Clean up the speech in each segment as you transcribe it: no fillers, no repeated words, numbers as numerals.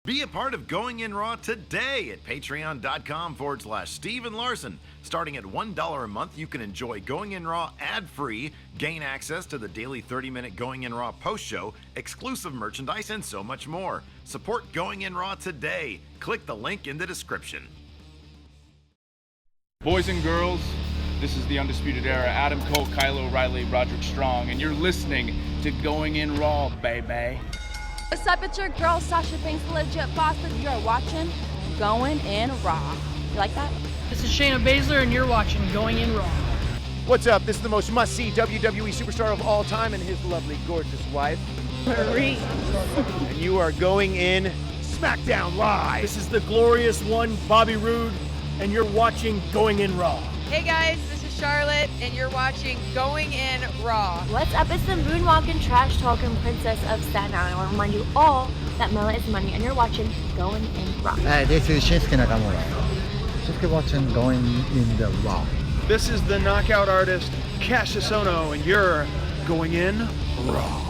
Be a part of Going In Raw today at patreon.com/Steve and Larson. Starting at $1 a month, you can enjoy Going In Raw ad-free, gain access to the daily 30-minute Going In Raw post-show, exclusive merchandise, and so much more. Support Going In Raw today. Click the link in the description. Boys and girls, this is the Undisputed Era. Adam Cole, Kyle O'Reilly, Roderick Strong, and you're listening to Going In Raw, baby. What's up, it's your girl Sasha Banks, the legit boss, and you're watching Going In Raw. You like that? This is Shayna Baszler, and you're watching Going In Raw. What's up? This is the most must-see WWE superstar of all time and his lovely, gorgeous wife, Marie. and you are going in SmackDown Live. This is the glorious one, Bobby Roode, and you're watching Going In Raw. Hey guys, this is Charlotte, and you're watching Going In Raw. What's up? It's the moonwalking, trash talking princess of Staten Island. I want to remind you all that Mela is money, and you're watching Going In Raw. This is Shinsuke Nakamura. Shinsuke watching Going In the Raw. This is the knockout artist, Cassius Ohno, and you're Going In Raw.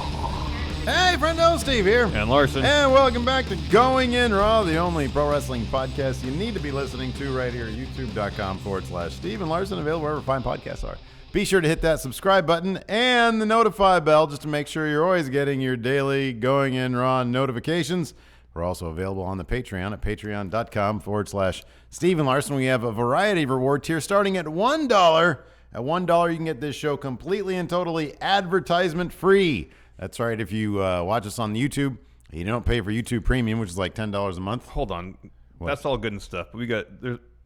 Hey, friendo, Steve here. And Larson. And welcome back to Going In Raw, the only pro wrestling podcast you need to be listening to right here at youtube.com/Steve and Larson, available wherever fine podcasts are. Be sure to hit that subscribe button and the notify bell just to make sure you're always getting your daily Going In Raw notifications. We're also available on the Patreon at patreon.com/Steve and Larson. We have a variety of reward tiers starting at $1. At $1, you can get this show completely and totally advertisement free. That's right. If you watch us on YouTube, you don't pay for YouTube Premium, which is like $10 a month. Hold on. What? That's all good and stuff. But you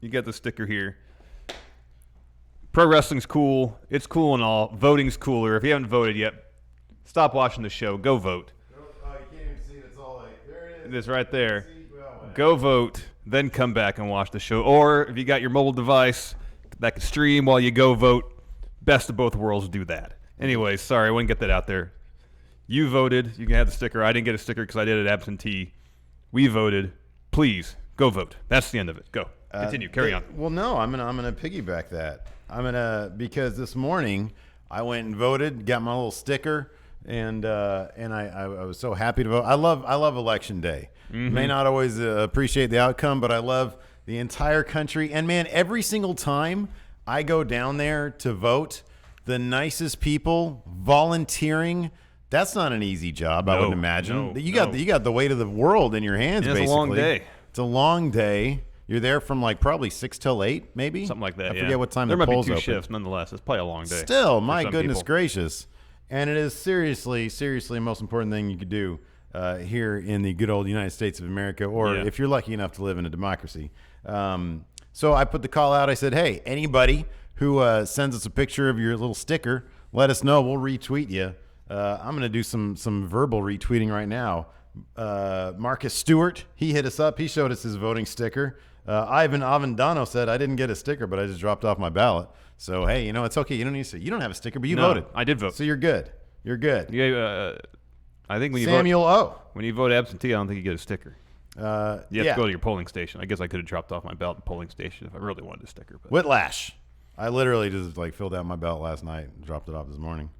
got the sticker here. Pro wrestling's cool. It's cool and all. Voting's cooler. If you haven't voted yet, stop watching the show. Go vote. Oh, you can't even see it. It's all like, there it is. It is right there. Go vote, then come back and watch the show. Or if you got your mobile device that can stream while you go vote, best of both worlds, do that. Anyways, sorry, I wouldn't get that out there. You voted. You can have the sticker. I didn't get a sticker because I did it absentee. We voted. Please, go vote. That's the end of it. Go. Continue. Carry on. Well, no, I'm gonna piggyback that. Because this morning I went and voted, got my little sticker, and I was so happy to vote. I love election day. Mm-hmm. May not always appreciate the outcome, but I love the entire country. And man, every single time I go down there to vote, the nicest people volunteering. That's not an easy job, I wouldn't imagine. You got the weight of the world in your hands, basically. It's a long day. It's a long day. You're there from like probably 6 till 8, maybe? Something like that, I forget what time the polls open. There might be 2 shifts, nonetheless. It's probably a long day. Still, my goodness gracious. And it is seriously the most important thing you could do here in the good old United States of America, or if you're lucky enough to live in a democracy. So I put the call out. I said, hey, anybody who sends us a picture of your little sticker, let us know. We'll retweet you. I'm going to do some verbal retweeting right now. Marcus Stewart, he hit us up. He showed us his voting sticker. Ivan Avendano said, I didn't get a sticker, but I just dropped off my ballot. So, hey, it's okay. You don't need to. You don't have a sticker, but you voted. I did vote. So you're good. You're good. Yeah, I think when you Samuel vote, O. When you vote absentee, I don't think you get a sticker. You have to go to your polling station. I guess I could have dropped off my ballot at the polling station if I really wanted a sticker. But. Whitlash. I literally just filled out my ballot last night and dropped it off this morning.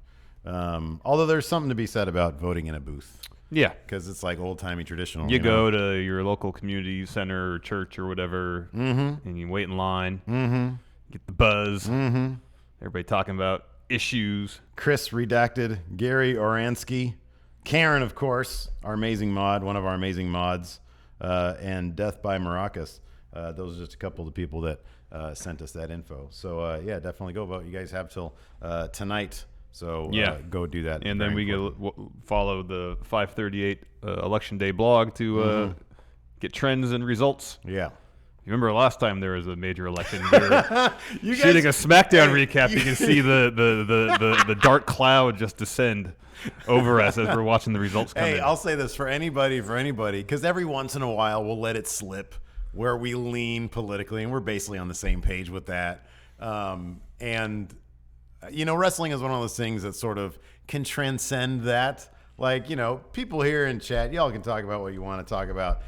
Although there's something to be said about voting in a booth. Yeah. Because it's like old-timey traditional. You go to your local community center or church or whatever, and you wait in line, get the buzz, everybody talking about issues. Chris Redacted, Gary Oransky, Karen, of course, our amazing mod, one of our amazing mods, and Death by Maracas. Those are just a couple of the people that sent us that info. So, definitely go vote. You guys have till tonight. So go do that. And then we follow the 538 Election Day blog to get trends and results. Yeah. You remember last time there was a major election? We were shooting a SmackDown recap. You can see the dark cloud just descend over us as we're watching the results come in. Hey, I'll say this for anybody, because every once in a while we'll let it slip where we lean politically, and we're basically on the same page with that. Wrestling is one of those things that sort of can transcend that. Like, people here in chat, y'all can talk about what you want to talk about.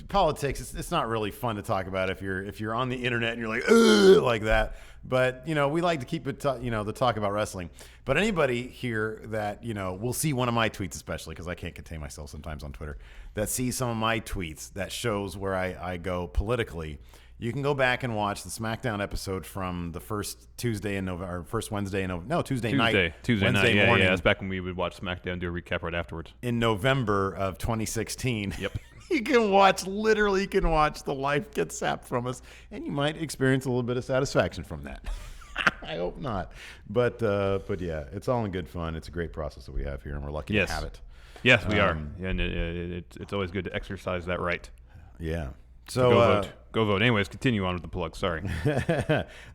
Politics, it's not really fun to talk about if you're on the internet and you're like, ugh, like that. But, we like to keep it, the talk about wrestling. But anybody here that, will see one of my tweets, especially because I can't contain myself sometimes on Twitter, that sees some of my tweets that shows where I go politically, you can go back and watch the SmackDown episode from the first Tuesday in November, or first Wednesday in November. No, Tuesday night. Tuesday Wednesday night, morning. yeah. That's back when we would watch SmackDown, do a recap right afterwards. In November of 2016. Yep. You can watch the life get sapped from us, and you might experience a little bit of satisfaction from that. I hope not. But yeah, it's all in good fun. It's a great process that we have here, and we're lucky to have it. Yes, we are. And it's always good to exercise that right. Yeah. So go vote. Anyways, continue on with the plug. Sorry.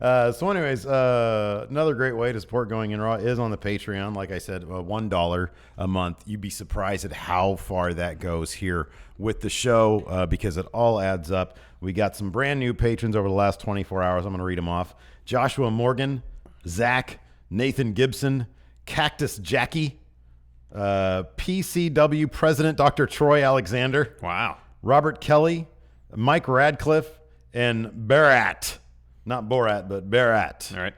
So anyways, another great way to support Going In Raw is on the Patreon. Like I said, $1 a month. You'd be surprised at how far that goes here with the show because it all adds up. We got some brand new patrons over the last 24 hours. I'm going to read them off. Joshua Morgan, Zach, Nathan Gibson, Cactus Jackie, PCW President Dr. Troy Alexander. Wow. Robert Kelly, Mike Radcliffe, and Barat. Not Borat, but Barat. All right.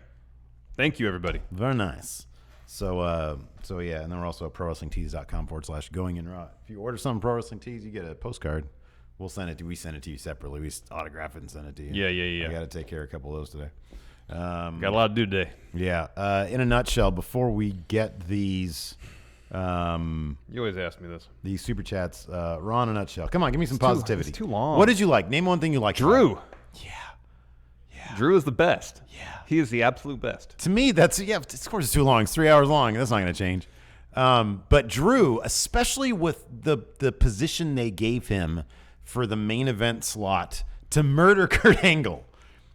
Thank you, everybody. Very nice. So yeah, and then we're also at prowrestlingtees.com/goinginraw. If you order some Pro Wrestling Tees, you get a postcard. We'll send it to you. We send it to you separately. We autograph it and send it to you. Yeah. I got to take care of a couple of those today. Got a lot to do today. Yeah. In a nutshell, before we get these... you always ask me this. These super chats, Raw in a nutshell. Come on, give me some positivity. It's too long. What did you like? Name one thing you liked. Drew. Yeah. Drew is the best. Yeah. He is the absolute best. To me, of course it's too long. It's 3 hours long. That's not going to change. But Drew, especially with the position they gave him for the main event slot to murder Kurt Angle.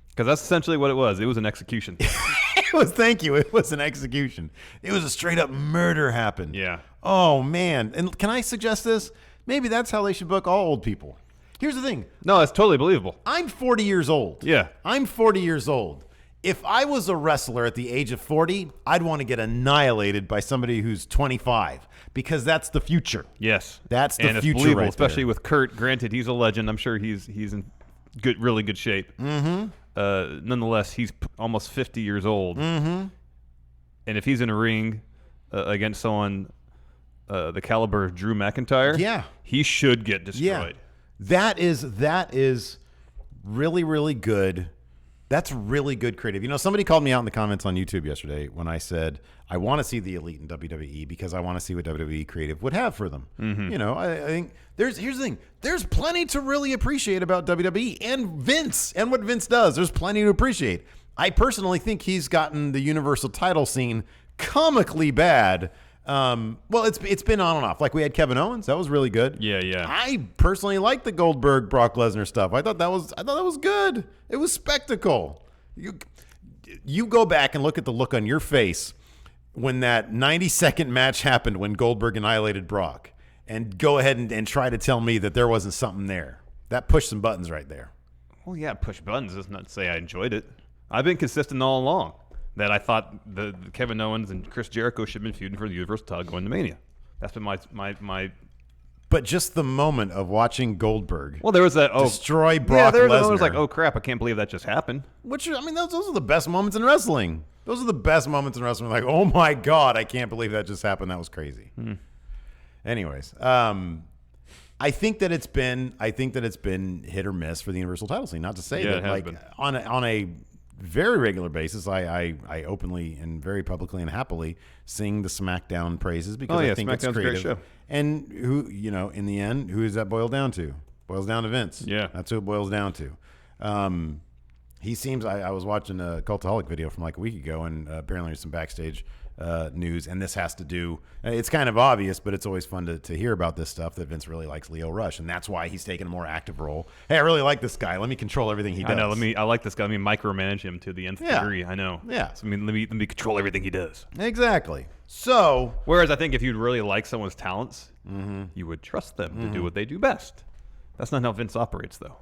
Because that's essentially what it was. It was an execution. Thank you. It was an execution. It was a straight up murder happened. Yeah. Oh, man. And can I suggest this? Maybe that's how they should book all old people. Here's the thing. No, it's totally believable. I'm 40 years old. Yeah. I'm 40 years old. If I was a wrestler at the age of 40, I'd want to get annihilated by somebody who's 25 because that's the future. Yes. That's the and it's future believable, right especially there. with Kurt. Granted, he's a legend. I'm sure he's in really good shape. Mm-hmm. Nonetheless, he's almost 50 years old. Mm-hmm. And if he's in a ring against someone the caliber of Drew McIntyre, yeah, he should get destroyed. Yeah. That is really, really good. That's really good creative. Somebody called me out in the comments on YouTube yesterday when I said, I want to see the Elite in WWE because I want to see what WWE creative would have for them. Mm-hmm. I think here's the thing. There's plenty to really appreciate about WWE and Vince and what Vince does. There's plenty to appreciate. I personally think he's gotten the Universal title scene comically bad. Well, it's been on and off. Like we had Kevin Owens, that was really good. Yeah. I personally like the Goldberg Brock Lesnar stuff. I thought that was good. It was spectacle. You go back and look at the look on your face when that 90-second match happened when Goldberg annihilated Brock, and go ahead and try to tell me that there wasn't something there. That pushed some buttons right there. Well, yeah, push buttons does not say I enjoyed it. I've been consistent all along that I thought the Kevin Owens and Chris Jericho should have been feuding for the Universal title going to Mania. That's been my. But just the moment of watching Goldberg, well, there was that destroy Brock Lesnar. Lesnar. Was like, oh crap, I can't believe that just happened. Those are the best moments in wrestling. Those are the best moments in wrestling. Like, oh my God, I can't believe that just happened. That was crazy. Anyways, I think that it's been hit or miss for the Universal title scene. Not to say that like on a very regular basis, I openly and very publicly and happily sing the SmackDown praises because I think SmackDown's it's creative. a great show. And who, in the end, who does that boil down to? Boils down to Vince. Yeah. That's who it boils down to. He seems, I was watching a Cultaholic video from like a week ago, and apparently there's some backstage news, and this has to do, it's kind of obvious, but it's always fun to hear about this stuff, that Vince really likes Leo Rush, and that's why he's taking a more active role. Hey, I really like this guy. Let me control everything he does. I know. I like this guy. Let me micromanage him to the nth degree. I know. Yeah. So, let me control everything he does. Exactly. So, whereas I think if you really like someone's talents, you would trust them to do what they do best. That's not how Vince operates, though.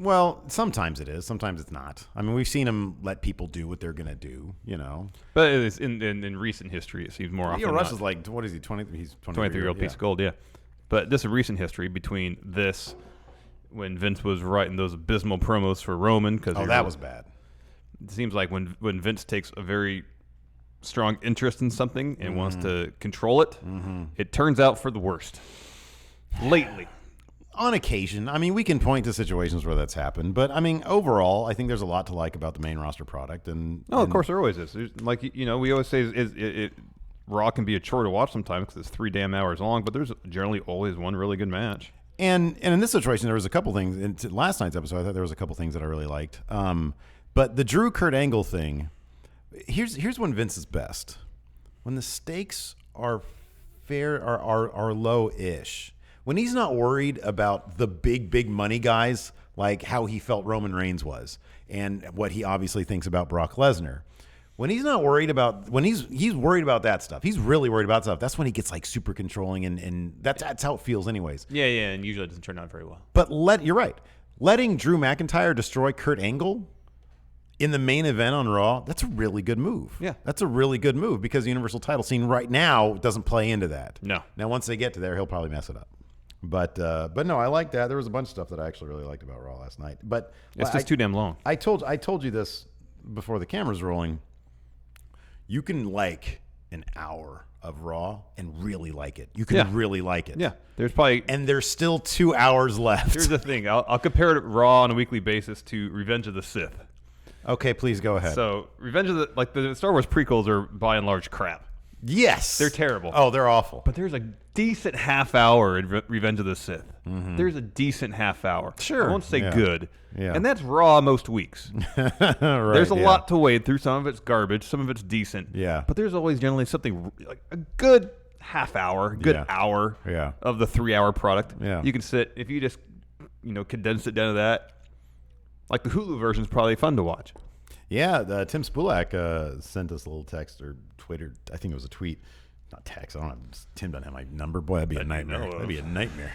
Well, sometimes it is. Sometimes it's not. I mean, we've seen him let people do what they're going to do, you know. But it's in recent history, it seems more often. Yeah, Russ is like, what is he, 20? He's 23-year-old piece of gold, yeah. But this is recent history between this, when Vince was writing those abysmal promos for Roman. That was bad. It seems like when Vince takes a very strong interest in something and wants to control it, it turns out for the worst. Lately. On occasion. I mean, we can point to situations where that's happened, but I mean, overall, I think there's a lot to like about the main roster product. Of course there always is. There's, like, you know, we always say Raw can be a chore to watch sometimes because it's 3 damn hours long, but there's generally always one really good match. And in this situation, there was a couple things. In last night's episode, I thought there was a couple things that I really liked. But the Drew Kurt Angle thing, here's when Vince is best. When the stakes are fair, are low-ish. When he's not worried about the big money guys, like how he felt Roman Reigns was, and what he obviously thinks about Brock Lesnar. When he's not worried about, when he's worried about that stuff, he's really worried about stuff. That's when he gets like super controlling, and that's how it feels, anyways. Yeah, and usually it doesn't turn out very well. But you're right. Letting Drew McIntyre destroy Kurt Angle in the main event on Raw, that's a really good move. Yeah. That's a really good move because the Universal title scene right now doesn't play into that. No. Now, once they get to there, he'll probably mess it up. But no, I like that. There was a bunch of stuff that I actually really liked about Raw last night. But it's just too damn long. I told you this before the camera's rolling. You can like an hour of Raw and really like it. You can really like it. Yeah. There's still 2 hours left. Here's the thing. I'll compare it Raw on a weekly basis to Revenge of the Sith. Okay, please go ahead. So Revenge of the Star Wars prequels are by and large crap. Yes. They're terrible. Oh, they're awful. But there's a decent half hour in Revenge of the Sith. Mm-hmm. There's a decent half hour. Sure. I won't say good. Yeah. And that's Raw most weeks. Right, there's a lot to wade through. Some of it's garbage. Some of it's decent. Yeah. But there's always generally something like a good half hour, hour of the 3 hour product. Yeah. You can sit, if you just, condense it down to that, like the Hulu version is probably fun to watch. Yeah, Tim Spulak sent us a little text or Twitter. I think it was a tweet. Not text. I don't have, Tim doesn't have my number. Boy, that'd be a nightmare. That'd be a nightmare.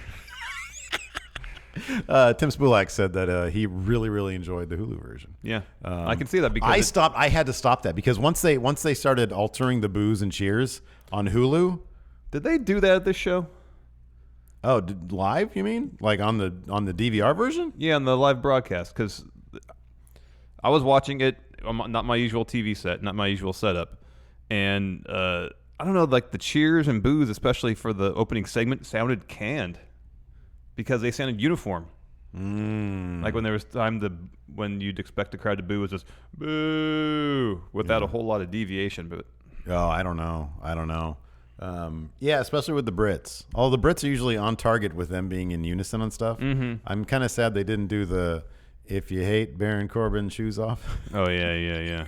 Tim Spulak said that he really, really enjoyed the Hulu version. Yeah, I can see that because I had to stop that because once they started altering the boos and cheers on Hulu. Did they do that at this show? Oh, live? You mean like on the DVR version? Yeah, on the live broadcast because I was watching it on not my usual TV set, not my usual setup, and I don't know, like the cheers and boos, especially for the opening segment, sounded canned because they sounded uniform. Like when there was time when you'd expect the crowd to boo was just boo without a whole lot of deviation. But I don't know. Yeah, especially with the Brits. All the Brits are usually on target with them being in unison and stuff. Mm-hmm. I'm kind of sad they didn't do the "if you hate Baron Corbin, shoes off." Oh yeah.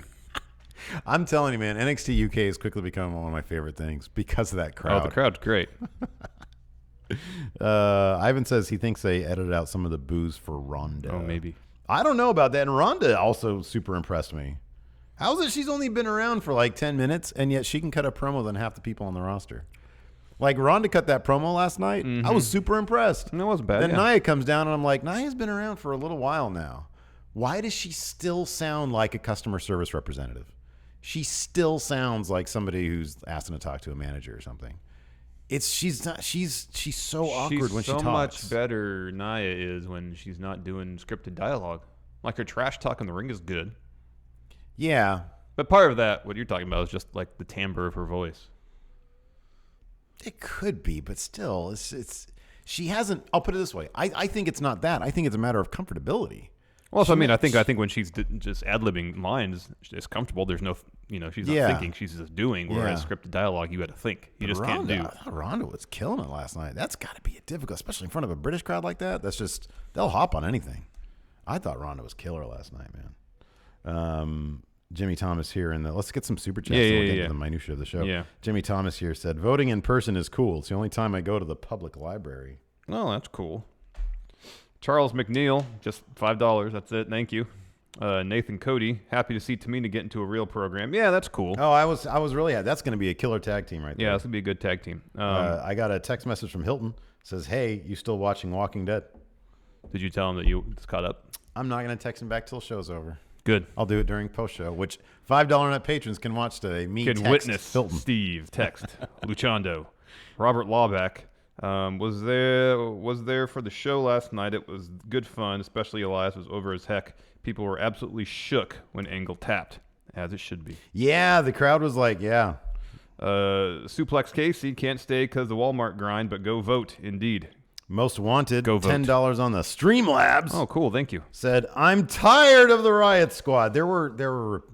I'm telling you, man, NXT UK has quickly become one of my favorite things because of that crowd. Oh, the crowd's great. Ivan says he thinks they edited out some of the boos for Ronda. Oh, maybe. I don't know about that. And Ronda also super impressed me. How is it she's only been around for like 10 minutes and yet she can cut a promo than half the people on the roster? Like Ronda cut that promo last night. I was super impressed. It wasn't bad. Then Nia comes down and I'm like, Nia's been around for a little while now. Why does she still sound like a customer service representative? She still sounds like somebody who's asking to talk to a manager or something. She's so awkward when she talks. She's so much better, Nia is, when she's not doing scripted dialogue. Like her trash talk in the ring is good. Yeah. But part of that, what you're talking about, is just like the timbre of her voice. It could be, but still, she hasn't. I'll put it this way. I think it's not that. I think it's a matter of comfortability. Well, so I think when she's just ad-libbing lines, it's comfortable. There's no, she's not thinking. She's just doing. Whereas scripted dialogue, you got to think. You just can't do. Ronda was killing it last night. That's got to be difficult, especially in front of a British crowd like that. That's just, they'll hop on anything. I thought Ronda was killer last night, man. Jimmy Thomas here, let's get some super chats. We'll get into the minutiae of the show. Yeah. Jimmy Thomas here said, voting in person is cool. It's the only time I go to the public library. Oh, that's cool. Charles McNeil, just $5. That's it. Thank you. Nathan Cody, happy to see Tamina get into a real program. Yeah, that's cool. Oh, I was really happy. That's going to be a killer tag team right there. Yeah, that's going to be a good tag team. I got a text message from Hilton. Says, hey, you still watching Walking Dead? Did you tell him that you was caught up? I'm not going to text him back till the show's over. Good. I'll do it during post-show, which $5 net patrons can watch today. Me can text witness Hilton. Steve text Luchando. Robert Lawback was there for the show last night. It was good fun, especially Elias was over as heck. People were absolutely shook when Angle tapped, as it should be. Yeah, the crowd was like, yeah. Suplex Casey can't stay because the Walmart grind, but go vote indeed. Most Wanted, Go vote. $10 on the Streamlabs. Oh, cool! Thank you. Said, I'm tired of the Riot Squad. There were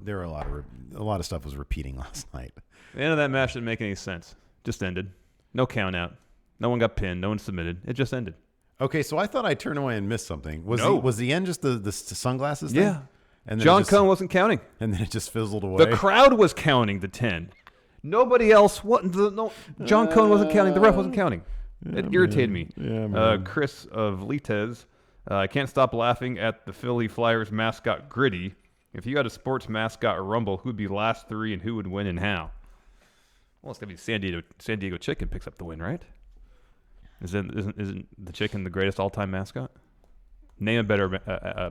a lot of stuff was repeating last night. The end of that match didn't make any sense. Just ended. No count out. No one got pinned. No one submitted. It just ended. Okay, so I thought I turned away and missed something. Was the end just the sunglasses thing? Yeah. And then John Cone wasn't counting. And then it just fizzled away. The crowd was counting the 10. Nobody else. John Cone wasn't counting. The ref wasn't counting. It irritated me. Yeah, Chris of Litez. I can't stop laughing at the Philly Flyers mascot Gritty. If you had a sports mascot rumble, who'd be last three and who would win and how? Well, it's gonna be San Diego Chicken picks up the win, right? Isn't the Chicken the greatest all-time mascot? Name a better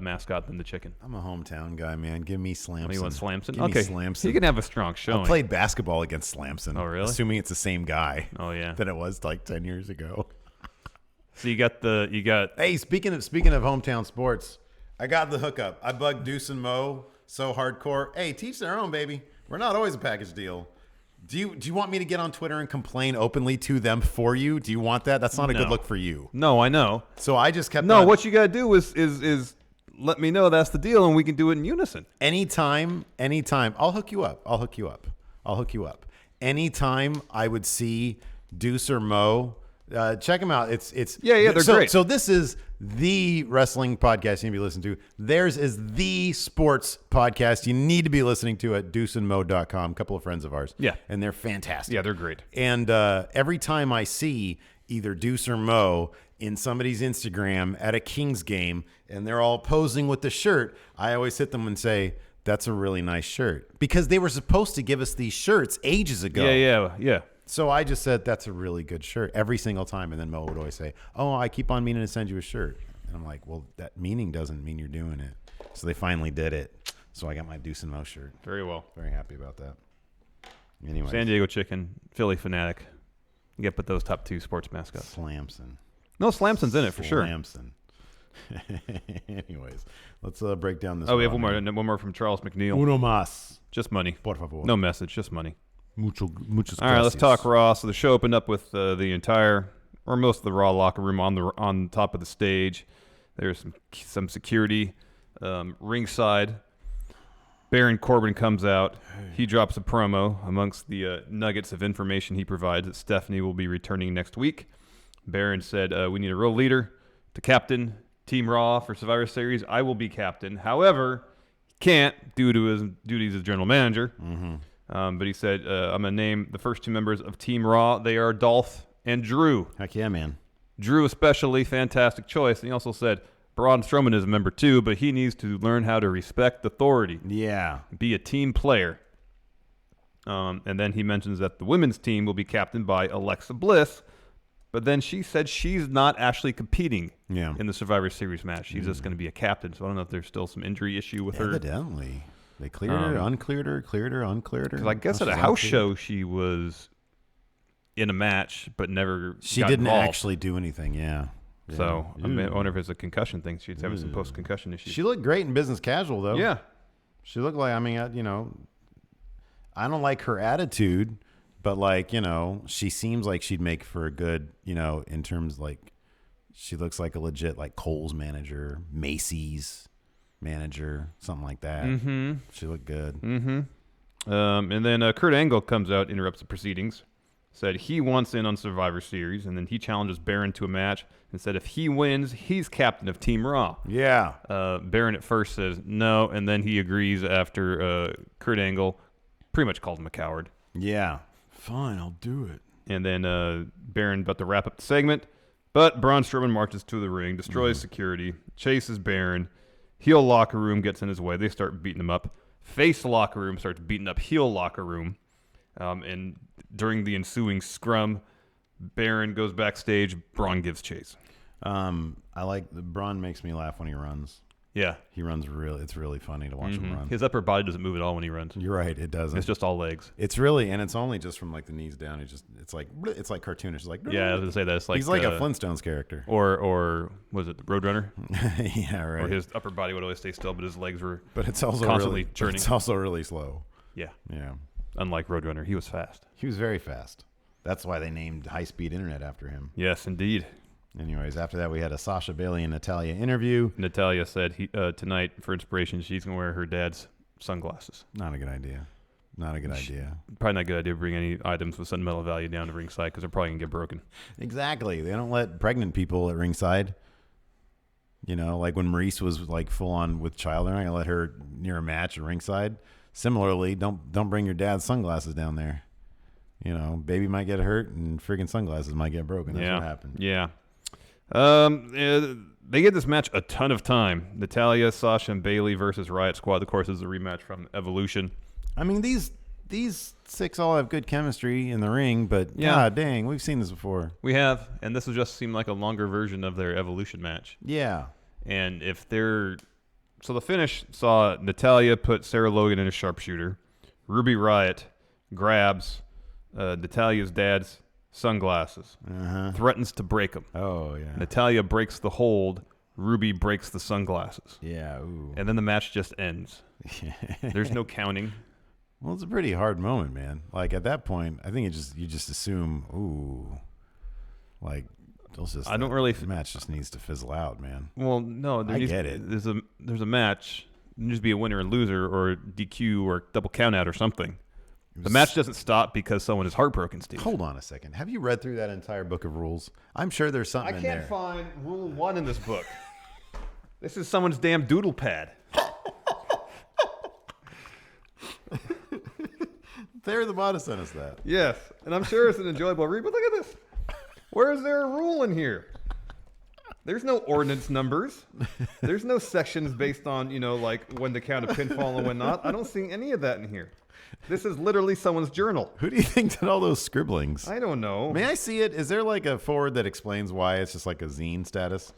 mascot than the Chicken. I'm a hometown guy, man. Give me Slamson. You want Slamson? Give Okay, me Slamson. you can have a strong showing. I played basketball against Slamson. Oh, really? Assuming it's the same guy. Oh, yeah. That it was like 10 years ago. So you got. Hey, speaking of hometown sports, I got the hookup. I bugged Deuce and Mo so hardcore. Hey, teach their own, baby. We're not always a package deal. Do you want me to get on Twitter and complain openly to them for you? Do you want that? That's not a good look for you. No, I know. So I just kept. No, what you gotta do is let me know that's the deal, and we can do it in unison. Anytime. I'll hook you up. Anytime I would see Deuce or Mo, check them out. It's they're great. So this is the wrestling podcast you need to be listening to. Theirs is the sports podcast you need to be listening to at deuceandmo.com. A couple of friends of ours. Yeah. And they're fantastic. Yeah, they're great. And every time I see either Deuce or Mo in somebody's Instagram at a Kings game and they're all posing with the shirt, I always hit them and say, that's a really nice shirt. Because they were supposed to give us these shirts ages ago. Yeah. So I just said, that's a really good shirt every single time. And then Mo would always say, oh, I keep on meaning to send you a shirt. And I'm like, well, that meaning doesn't mean you're doing it. So they finally did it. So I got my Deuce and Mo shirt. Very well. Very happy about that. Anyway. San Diego Chicken, Philly Fanatic. You got to put those top two sports mascots. Slamson. No, Slamson's in it for sure. Slamson. Anyways, let's break down this. Oh, we have one more from Charles McNeil. Uno más. Just money. Por favor. No message, just money. Muchas All right, let's talk Raw. So the show opened up with the entire, or most of the Raw locker room on top of the stage. There's some security ringside. Baron Corbin comes out. He drops a promo amongst the nuggets of information he provides that Stephanie will be returning next week. Baron said, we need a real leader to captain Team Raw for Survivor Series. I will be captain. However, he can't due to his duties as general manager. Mm-hmm. But he said, I'm going to name the first two members of Team Raw. They are Dolph and Drew. Heck yeah, man. Drew especially, fantastic choice. And he also said, Braun Strowman is a member too, but he needs to learn how to respect authority. Yeah. Be a team player. And then he mentions that the women's team will be captained by Alexa Bliss. But then she said she's not actually competing in the Survivor Series match. She's just going to be a captain. So I don't know if there's still some injury issue with her. Evidently. They cleared her, uncleared her, cleared her, uncleared her. Because I guess at a house show she was in a match, but never got didn't involved. Actually do anything, yeah. So I wonder if it's a concussion thing. She's having some post-concussion issues. She looked great in business casual, though. Yeah. She looked like, I don't like her attitude, but she seems like she'd make for a good, in terms she looks like a legit Kohl's manager, Macy's manager, something like that. Mm-hmm. She looked good. Mm-hmm. And then Kurt Angle comes out, interrupts the proceedings, said he wants in on Survivor Series, and then he challenges Baron to a match and said if he wins, he's captain of Team Raw. Yeah. Baron at first says no, and then he agrees after Kurt Angle pretty much called him a coward. Yeah. Fine, I'll do it. And then Baron about to wrap up the segment, but Braun Strowman marches to the ring, destroys security, chases Baron. Heel locker room gets in his way. They start beating him up. Face locker room starts beating up heel locker room. And during the ensuing scrum, Baron goes backstage. Braun gives chase. I like Braun makes me laugh when he runs. Yeah. He runs it's really funny to watch him run. His upper body doesn't move at all when he runs. You're right, it doesn't. It's just all legs. It's really, and it's only just from like the knees down. It's like cartoonish. It's like, yeah, I was gonna say that. It's like he's like a Flintstones character. Or was it Roadrunner? Yeah, right. Or his upper body would always stay still, but his legs were also constantly churning. It's also really slow. Yeah. Yeah. Unlike Roadrunner, he was fast. He was very fast. That's why they named high-speed internet after him. Yes, indeed. Anyways, after that, we had a Sasha Bailey and Natalia interview. Natalia said tonight, for inspiration, she's going to wear her dad's sunglasses. Not a good idea. Not a good idea. Probably not a good idea to bring any items with sentimental value down to ringside because they're probably going to get broken. Exactly. They don't let pregnant people at ringside. You know, like when Maurice was like full on with child, they're not going to let her near a match at ringside. Similarly, don't bring your dad's sunglasses down there. You know, baby might get hurt and friggin' sunglasses might get broken. That's what happened. Yeah. They get this match a ton of time. Natalia, Sasha, and Bailey versus Riot Squad. Of course, is a rematch from Evolution. I mean, these six all have good chemistry in the ring, but God dang, we've seen this before. We have, and this will just seem like a longer version of their Evolution match. Yeah. And if they're... So the finish saw Natalia put Sarah Logan in a sharpshooter. Ruby Riott grabs Natalia's dad's sunglasses. Threatens to break them. Oh, yeah. Natalia breaks the hold. Ruby breaks the sunglasses. Yeah, ooh. And then the match just ends. There's no counting. Well, it's a pretty hard moment, man. Like, at that point, I think you just assume, ooh, like, I don't really. The match just needs to fizzle out, man. Well, no, I get it. There's a match. There needs to be a winner and loser, or DQ, or double count out, or something. The match doesn't stop because someone is heartbroken, Steve. Hold on a second. Have you read through that entire book of rules? I'm sure there's something in there. I can't find Rule 1 in this book. This is someone's damn doodle pad. There, the Mata sent us that. Yes, and I'm sure it's an enjoyable read, but look at this. Where is there a rule in here? There's no ordinance numbers. There's no sections based on, like when to count a pinfall and when not. I don't see any of that in here. This is literally someone's journal. Who do you think did all those scribblings? I don't know. May I see it? Is there like a forward that explains why it's just like a zine status?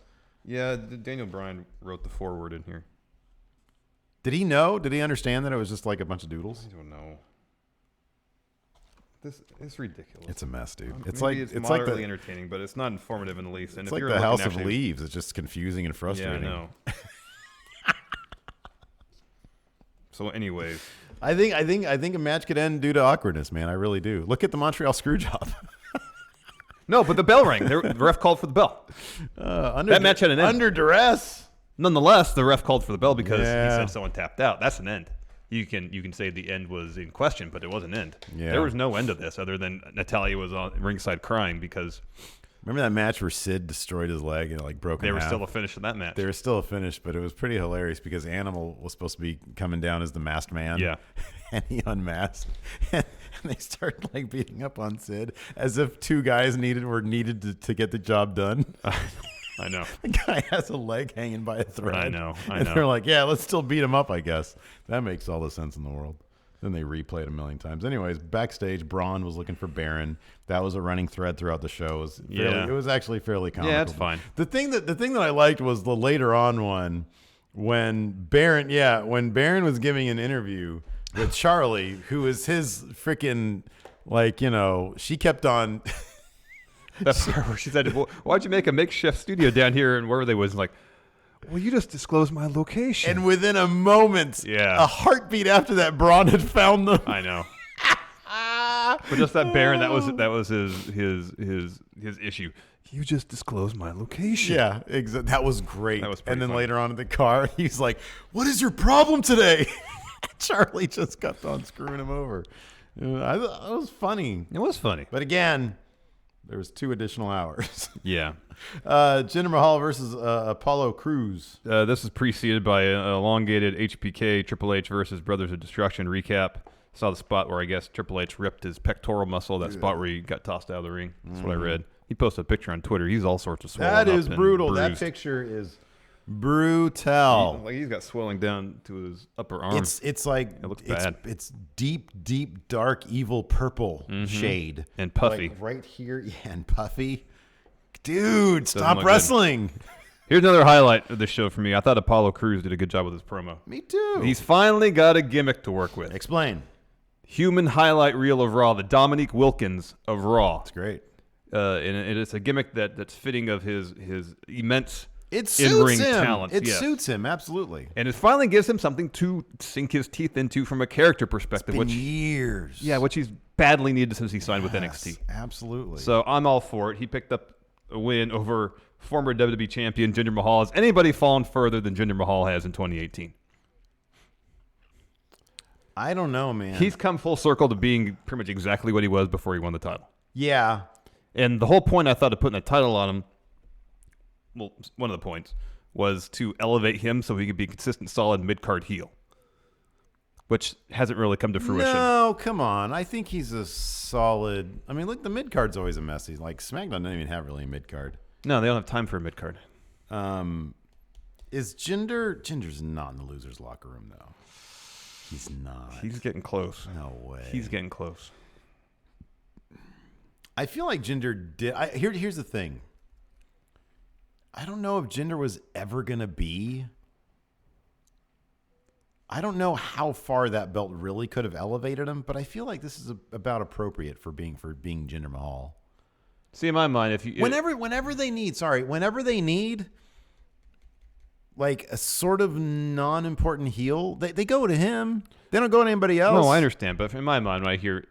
Yeah, Daniel Bryan wrote the forward in here. Did he know? Did he understand that it was just like a bunch of doodles? I don't know. It's ridiculous. It's a mess, dude. It's moderately like entertaining, but it's not informative in the least. And it's like the House of Leaves. It's just confusing and frustrating. Yeah, I know. So, anyways, I think a match could end due to awkwardness, man. I really do. Look at the Montreal Screwjob. No, but the bell rang. The ref called for the bell. That match had an end. Under duress. Nonetheless, the ref called for the bell because he said someone tapped out. That's an end. You can say the end was in question, but it was an end. Yeah. There was no end to this other than Natalia was on ringside crying because... Remember that match where Sid destroyed his leg and like broke in half? There was still a finish in that match. There was still a finish, but it was pretty hilarious because Animal was supposed to be coming down as the masked man. Yeah. And he unmasked. And they started like beating up on Sid as if two guys were needed to get the job done. I know. The guy has a leg hanging by a thread. I know. And they're like, yeah, let's still beat him up, I guess. That makes all the sense in the world. Then they replayed it a million times. Anyways, backstage, Braun was looking for Baron. That was a running thread throughout the show. It was actually fairly comical. Yeah, it's fine. The thing that I liked was the later on one when Baron was giving an interview with Charlie, who is his freaking she kept on. That part where she said, well, "Why'd you make a makeshift studio down here?" And where they was like, "Well, you just disclosed my location." And within a moment, a heartbeat after that, Braun had found them. I know. But just that Baron, that was his issue. You just disclosed my location. Yeah, exactly. That was great. That was pretty and then funny. later on in the car, he's like, "What is your problem today?" Charlie just kept on screwing him over. It was funny. It was funny. But again, there was 2 additional hours. Yeah. Jinder Mahal versus Apollo Crews. This is preceded by an elongated HBK Triple H versus Brothers of Destruction recap. Saw the spot where I guess Triple H ripped his pectoral muscle, that spot where he got tossed out of the ring. That's what I read. He posted a picture on Twitter. He's all sorts of swollen That up is and brutal. That bruised. picture is brutal. He's got swelling down to his upper arm. It's like it looks bad. It's deep, dark, evil purple shade and puffy. Like right here, and puffy. Dude, stop wrestling. Here's another highlight of the show for me. I thought Apollo Crews did a good job with his promo. Me too. He's finally got a gimmick to work with. Explain. Human highlight reel of Raw, the Dominique Wilkins of Raw. It's great. And it's a gimmick that's fitting of his immense It in-ring suits him. talent. It suits him, absolutely. And it finally gives him something to sink his teeth into from a character perspective. It's been years. Yeah, which he's badly needed since he signed with NXT. Absolutely. So I'm all for it. He picked up a win over former WWE champion Jinder Mahal. Has anybody fallen further than Jinder Mahal has in 2018? I don't know, man. He's come full circle to being pretty much exactly what he was before he won the title. Yeah. And the whole point I thought of putting a title on him, well, one of the points, was to elevate him so he could be a consistent, solid mid-card heel, which hasn't really come to fruition. No, come on. I think he's a solid. I mean, look, the mid-card's always a mess. He's like, SmackDown doesn't even have really a mid-card. No, they don't have time for a mid-card. Is Jinder's not in the loser's locker room, though. He's not. He's getting close. No way. He's getting close. I feel like Jinder did. Here's the thing. I don't know if Jinder was ever going to be. I don't know how far that belt really could have elevated him, but I feel like this is about appropriate for being Jinder Mahal. See, in my mind, if you whenever they need like a sort of non-important heel, they go to him. They don't go to anybody else. No, I understand, but in my mind, when I hear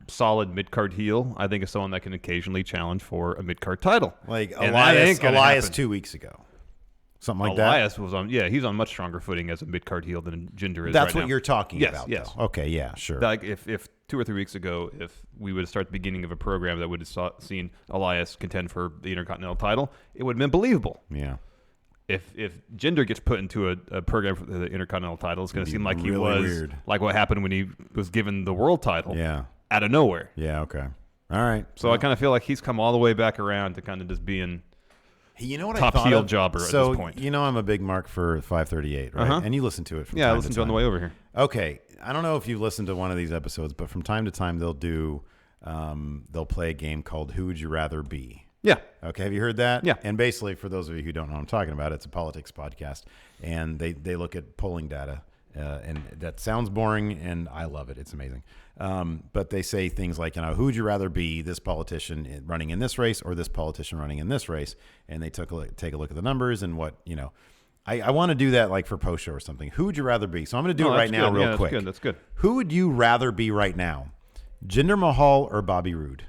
solid mid-card heel, I think of someone that can occasionally challenge for a mid-card title. Like And Elias 2 weeks ago. Something like that. Elias was on, he's on much stronger footing as a mid-card heel than Jinder is That's right what now. you're talking about, Yes. though. Okay, yeah, sure. Like if 2 or 3 weeks ago, if we would have started the beginning of a program that would have seen Elias contend for the Intercontinental title, it would have been believable. Yeah. If Jinder gets put into a program for the Intercontinental title, it's going to seem like he was weird. like what happened when he was given the world title. Yeah. Out of nowhere. Yeah. Okay. All right. So I kind of feel like he's come all the way back around to kind of just being top heel jobber at this point. You know, I'm a big mark for 538, right? Uh-huh. And you listen to it from I time listened to to it on the way over here. Okay. I don't know if you've listened to one of these episodes, but from time to time they'll do, they'll play a game called Who Would You Rather Be? Yeah. Okay. Have you heard that? Yeah. And basically, for those of you who don't know what I'm talking about, it's a politics podcast, and they look at polling data, and that sounds boring, and I love it. It's amazing. But they say things like, who would you rather be, this politician running in this race or this politician running in this race? And they take a look at the numbers and what, I want to do that like for post show or something. Who would you rather be? So I'm going to do it right now real quick. That's good. Who would you rather be right now? Jinder Mahal or Bobby Roode?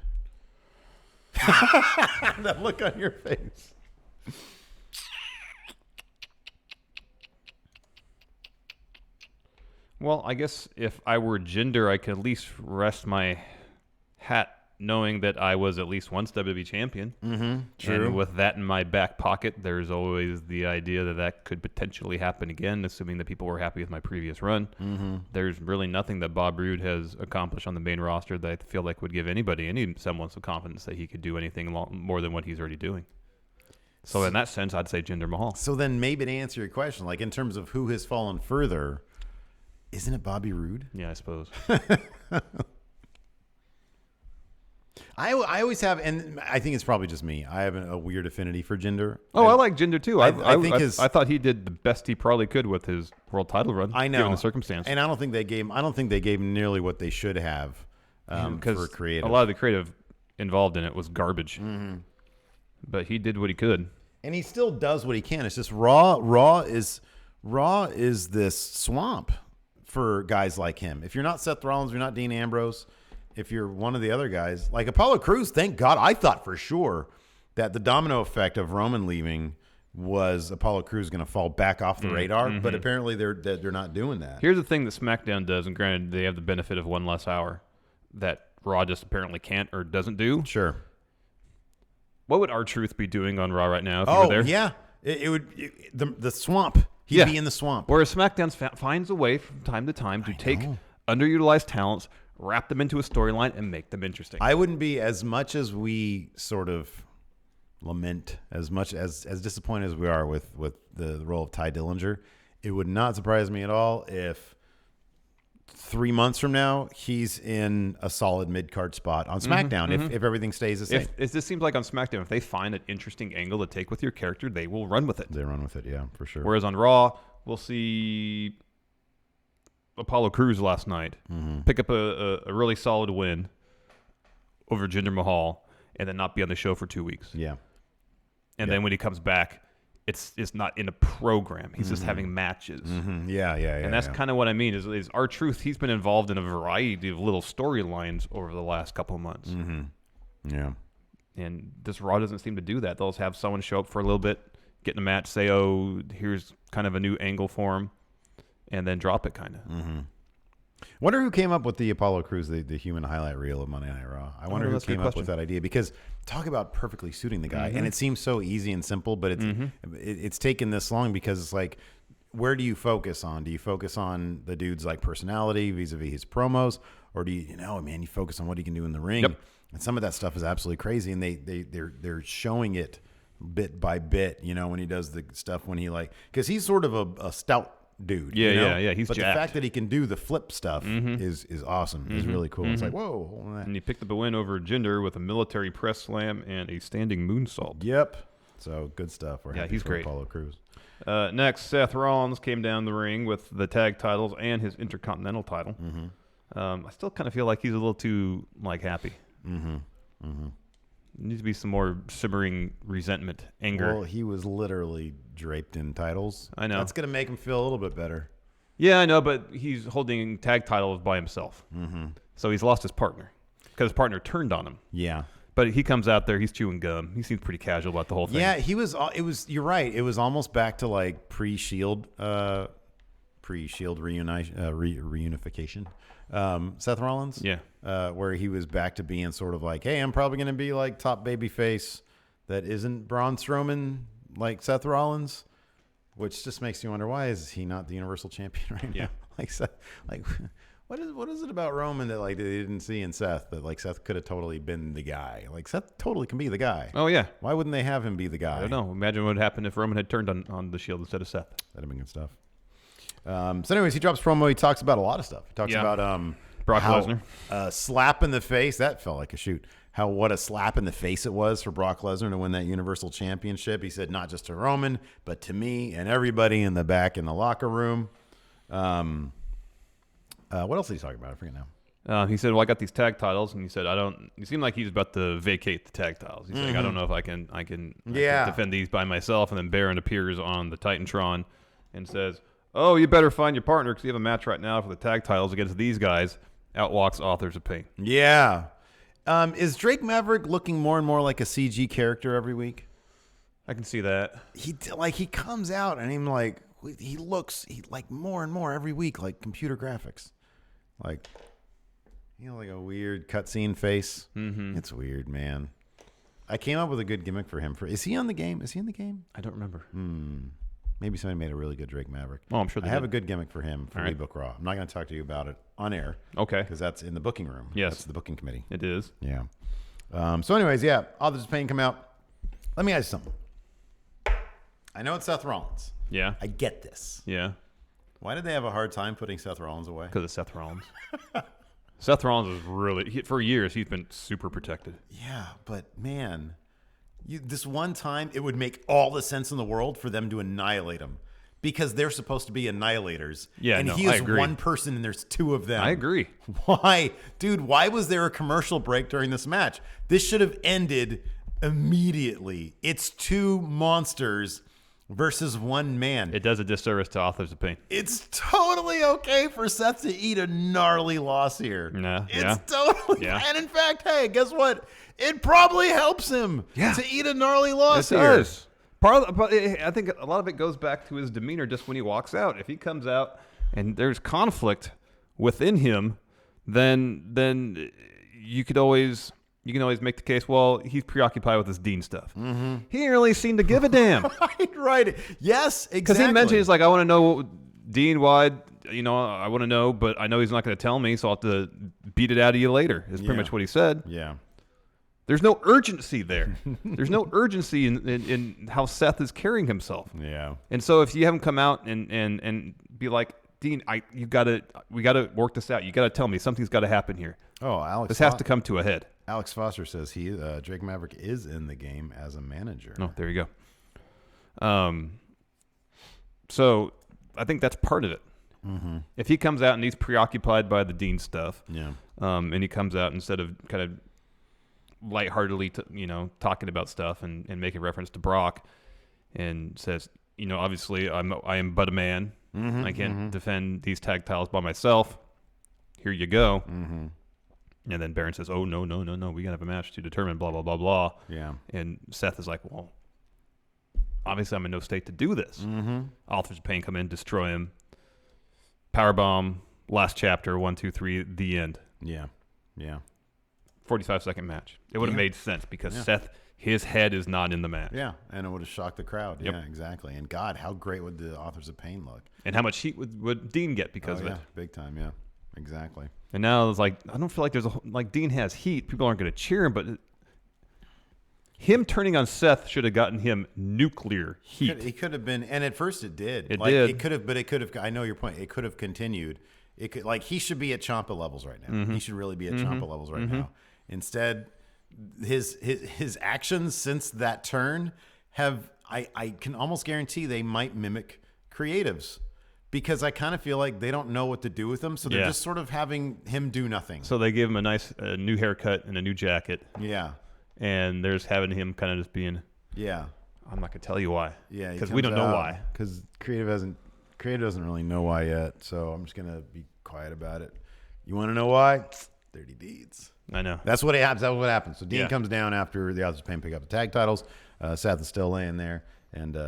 That look on your face. Well, I guess if I were Jinder, I could at least rest my hat knowing that I was at least once WWE champion. Mm-hmm. True. And with that in my back pocket, there's always the idea that could potentially happen again, assuming that people were happy with my previous run. Mm-hmm. There's really nothing that Bob Roode has accomplished on the main roster that I feel like would give anybody any semblance of confidence that he could do anything more than what he's already doing. So in that sense, I'd say Jinder Mahal. So then maybe to answer your question, like in terms of who has fallen further, isn't it Bobby Roode? Yeah, I suppose. I always have, and I think it's probably just me. I have a weird affinity for Jinder. I like Jinder too. I think thought he did the best he probably could with his world title run. I know, given the circumstance. and I don't think they gave him nearly what they should have for creative. A lot of the creative involved in it was garbage. Mm-hmm. But he did what he could, and he still does what he can. It's just Raw is this swamp for guys like him. If you're not Seth Rollins, you're not Dean Ambrose. If you're one of the other guys, like Apollo Crews, thank God. I thought for sure that the domino effect of Roman leaving was Apollo Crews going to fall back off the radar, but apparently they're not doing that. Here's the thing that SmackDown does, and granted they have the benefit of one less hour that Raw just apparently can't or doesn't do. Sure. What would R-Truth be doing on Raw right now if you were there? Yeah. It would the swamp. He'd be in the swamp. Whereas SmackDown finds a way from time to time to take underutilized talents, wrap them into a storyline, and make them interesting. I wouldn't be, as much as we sort of lament, as much as disappointed as we are with the role of Ty Dillinger, it would not surprise me at all if 3 months from now, he's in a solid mid-card spot on SmackDown if everything stays the same. If this seems like on SmackDown, if they find an interesting angle to take with your character, they will run with it. They run with it, yeah, for sure. Whereas on Raw, we'll see Apollo Crews last night pick up a really solid win over Jinder Mahal and then not be on the show for 2 weeks. Yeah. And then when he comes back, it's not in a program. He's just having matches. Yeah. And that's kind of what I mean is R-Truth, he's been involved in a variety of little storylines over the last couple of months. Yeah. And this Raw doesn't seem to do that. They'll just have someone show up for a little bit, get in a match, say, oh, here's kind of a new angle for him, and then drop it kind of. Wonder who came up with the Apollo Crews, the human highlight reel of Monday Night Raw. I wonder who came up with that idea, because talk about perfectly suiting the guy. And it seems so easy and simple, but it's taken this long because it's like, where do you focus on? Do you focus on the dude's like personality vis-a-vis his promos, or do you focus on what he can do in the ring? Yep. And some of that stuff is absolutely crazy, and they're showing it bit by bit. When he does the stuff when he because he's sort of a stout dude. Yeah. He's but jacked. the fact that he can do the flip stuff is awesome. Is really cool. It's like, whoa. And he picked up a win over Jinder with a military press slam and a standing moonsault. Yep. So good stuff. We're happy he's for great. Apollo Crews. Next, Seth Rollins came down the ring with the tag titles and his Intercontinental title. I still kind of feel like he's a little too happy. Needs to be some more simmering resentment, anger. Well, he was literally draped in titles. I know. That's going to make him feel a little bit better. Yeah, I know, but he's holding tag titles by himself. So he's lost his partner because his partner turned on him. Yeah. But he comes out there, he's chewing gum. He seems pretty casual about the whole thing. Yeah, he was. It was. You're right. It was almost back to pre-Shield reunification. Seth Rollins. Yeah. Where he was back to being sort of like, hey, I'm probably going to be top babyface that isn't Braun Strowman like Seth Rollins, which just makes you wonder, why is he not the Universal Champion right now? What is it about Roman that they didn't see in Seth that Seth could have totally been the guy? Seth totally can be the guy. Oh yeah. Why wouldn't they have him be the guy? I don't know. Imagine what would happen if Roman had turned on the Shield instead of Seth. That'd have been good stuff. So anyways, he drops promo. He talks about a lot of stuff. He talks about Brock Lesnar. Slap in the face. That felt like a shoot. What a slap in the face it was for Brock Lesnar to win that Universal Championship. He said, not just to Roman, but to me and everybody in the back in the locker room. What else did he talk about? I forget now. He said, well, I got these tag titles. And he said, it seemed like he was about to vacate the tag titles. He's like, I don't know if I can defend these by myself. And then Baron appears on the Titantron and says, oh, you better find your partner because you have a match right now for the tag titles against these guys. Out walks Authors of Pain. Yeah. Is Drake Maverick looking more and more like a CG character every week? I can see that. He comes out and he looks more and more every week like computer graphics. Like a weird cutscene face. It's weird, man. I came up with a good gimmick for him. Is he on the game? Is he in the game? I don't remember. Maybe somebody made a really good Drake Maverick. Oh, I'm sure they I have did. a good gimmick for him for Rebook Raw. I'm not going to talk to you about it on air. Okay. Because that's in the booking room. Yes. That's the booking committee. It is. Yeah. So anyways, Authors of Pain come out. Let me ask you something. I know it's Seth Rollins. Yeah. I get this. Yeah. Why did they have a hard time putting Seth Rollins away? Because of Seth Rollins. Seth Rollins is really, for years, he's been super protected. Yeah, but man, this one time, it would make all the sense in the world for them to annihilate him. Because they're supposed to be annihilators. Yeah, and no, he I is agree. one person and there's two of them. I agree. Why? Dude, why was there a commercial break during this match? This should have ended immediately. It's two monsters versus one man. It does a disservice to Authors of Pain. It's totally okay for Seth to eat a gnarly loss here. It's totally. Yeah. And in fact, hey, guess what? It probably helps him to eat a gnarly loss here. Does. But I think a lot of it goes back to his demeanor just when he walks out. If he comes out and there's conflict within him, then you can always make the case, well, he's preoccupied with this Dean stuff. He didn't really seem to give a damn. Right. Yes, exactly. Because he mentioned, he's like, I want to know, Dean, why, I want to know, but I know he's not going to tell me, so I'll have to beat it out of you later, is pretty much what he said. Yeah. There's no urgency there. There's no urgency in how Seth is carrying himself. Yeah. And so if you have him come out and be like, Dean, we got to work this out. You got to tell me something's got to happen here. Oh, Alex, this has to come to a head. Alex Foster says Drake Maverick is in the game as a manager. Oh, there you go. So I think that's part of it. Mm-hmm. If he comes out and he's preoccupied by the Dean stuff, yeah, and he comes out instead of kind of lightheartedly, talking about stuff and making reference to Brock, and says, obviously I am but a man. Mm-hmm, I can't defend these tag titles by myself. Here you go. Mm-hmm. And then Baron says, oh, no. We got to have a match to determine blah, blah, blah, blah. Yeah. And Seth is like, well, obviously I'm in no state to do this. Mm-hmm. Authors of Pain come in, destroy him. Powerbomb, last chapter, 1, 2, 3, the end. Yeah. 45-second match. It would have made sense because Seth, his head is not in the match. Yeah, and it would have shocked the crowd. Yep. Yeah, exactly. And God, how great would the Authors of Pain look? And how much heat would Dean get because of it? Big time, yeah. Exactly. And now it's like, I don't feel like like Dean has heat. People aren't going to cheer him, but him turning on Seth should have gotten him nuclear heat. It could have been, and at first it did. It did. It could have, but it could have. I know your point. It could have continued. It could, he should be at Ciampa levels right now. Mm-hmm. He should really be at Ciampa levels right now. Instead, his actions since that turn have. I can almost guarantee they might mimic creatives. Because I kind of feel like they don't know what to do with him, so they're just sort of having him do nothing. So they give him a nice new haircut and a new jacket. Yeah. And they're just having him kind of just being. Yeah. I'm not gonna tell you why. Yeah. Because we don't know why. Because creative doesn't really know why yet. So I'm just gonna be quiet about it. You want to know why? Dirty deeds. I know. That's what happens. That's what happens. So Dean comes down after the Authors of Pain pick up the tag titles. Seth is still laying there, and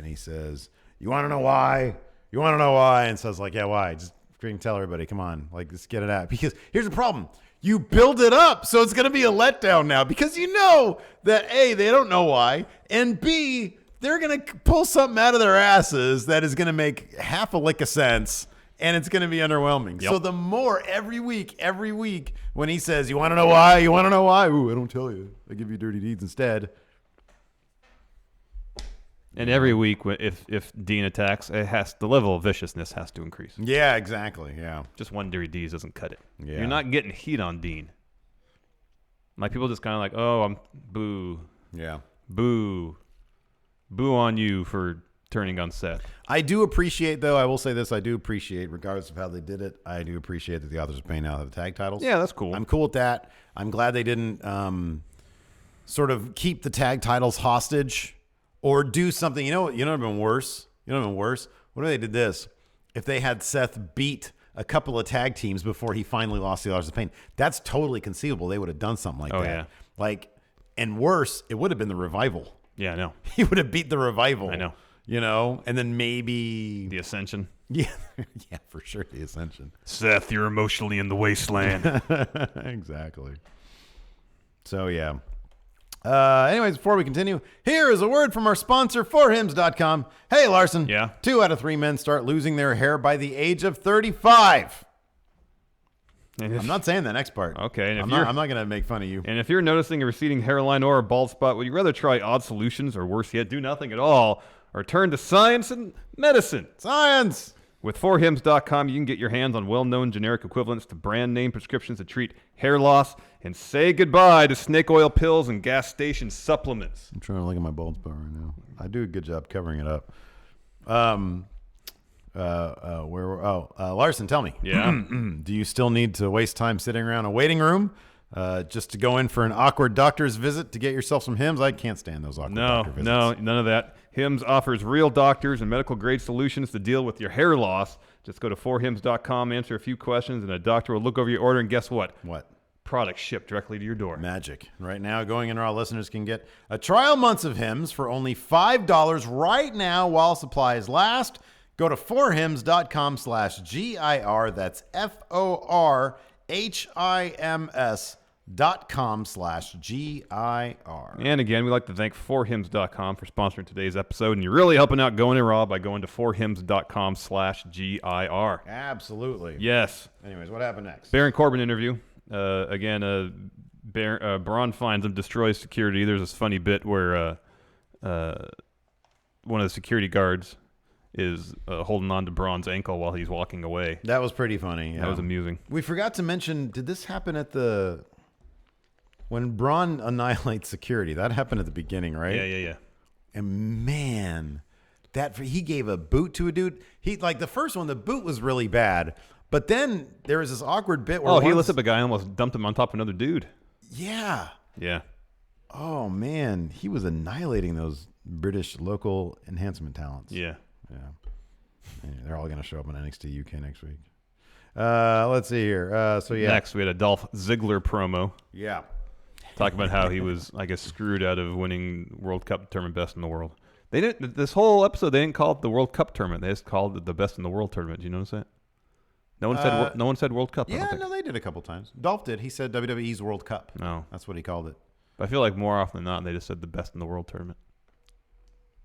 he says, "You want to know why? You want to know why?" And says, yeah, why? Just freaking tell everybody. Come on. Let's get it out. Because here's the problem. You build it up, so it's going to be a letdown now. Because you know that, A, they don't know why, and B, they're going to pull something out of their asses that is going to make half a lick of sense, and it's going to be underwhelming. Yep. So the more every week, when he says, you want to know why? You want to know why? Ooh, I don't tell you. I give you dirty deeds instead. And every week, if Dean attacks, the level of viciousness has to increase. Yeah, exactly. Yeah, just one dirty D's doesn't cut it. Yeah. You're not getting heat on Dean. Like people just kind of like, oh, I'm boo. Yeah, boo on you for turning on Seth. I do appreciate, though. I will say this: I do appreciate, regardless of how they did it, I do appreciate that the Authors of Pain now have the tag titles. Yeah, that's cool. I'm cool with that. I'm glad they didn't sort of keep the tag titles hostage. Or do something, you know what would have been worse? What if they did this? If they had Seth beat a couple of tag teams before he finally lost the Authors of Pain, that's totally conceivable. They would have done something like that. Yeah. And worse, it would have been the Revival. Yeah, I know. He would have beat the Revival. I know. And then maybe the Ascension. Yeah, yeah, for sure, the Ascension. Seth, you're emotionally in the wasteland. Exactly. So yeah. Anyways, before we continue, here is a word from our sponsor, forhims.com. Hey, Larson. Yeah? 2 out of 3 men start losing their hair by the age of 35. I'm not saying the next part. Okay. And I'm not going to make fun of you. And if you're noticing a receding hairline or a bald spot, would you rather try odd solutions or worse yet, do nothing at all, or turn to science and medicine? Science! With forhims.com, you can get your hands on well-known generic equivalents to brand-name prescriptions that treat hair loss and say goodbye to snake oil pills and gas station supplements. I'm trying to look at my bald spot right now. I do a good job covering it up. Larson, tell me. Yeah? Do you still need to waste time sitting around a waiting room just to go in for an awkward doctor's visit to get yourself some Hims? I can't stand those awkward doctor visits. No, none of that. Hims offers real doctors and medical-grade solutions to deal with your hair loss. Just go to forhims.com, answer a few questions, and a doctor will look over your order, and guess what? What? Product shipped directly to your door. Magic. Right now, Going In Raw listeners can get a trial month of Hims for only $5 right now while supplies last. Go to forhims.com/GIR. That's FORHIMS.com/GIR. And again, we'd like to thank forhims.com for sponsoring today's episode. And you're really helping out Going In Raw by going to forhims.com/GIR. Absolutely. Yes. Anyways, what happened next? Baron Corbin interview. Braun finds him, destroys security. There's this funny bit where one of the security guards is holding on to Braun's ankle while he's walking away. That was pretty funny. Yeah. That was amusing. We forgot to mention, did this happen when Braun annihilates security? That happened at the beginning, right? Yeah. And man, he gave a boot to a dude. He like the first one, the boot was really bad. But then there was this awkward bit where he lifted up a guy and almost dumped him on top of another dude. Yeah. Yeah. Oh, man. He was annihilating those British local enhancement talents. Yeah. Yeah. They're all going to show up on NXT UK next week. Let's see here. Next, we had a Dolph Ziggler promo. Yeah. Talking about how he was, I guess, screwed out of winning World Cup tournament best in the world. They didn't. This whole episode, they didn't call it the World Cup tournament. They just called it the best in the world tournament. Did you notice that? No one said World Cup. Yeah, no, they did a couple times. Dolph did. He said WWE's World Cup. No. That's what he called it. I feel like more often than not, they just said the best in the world tournament.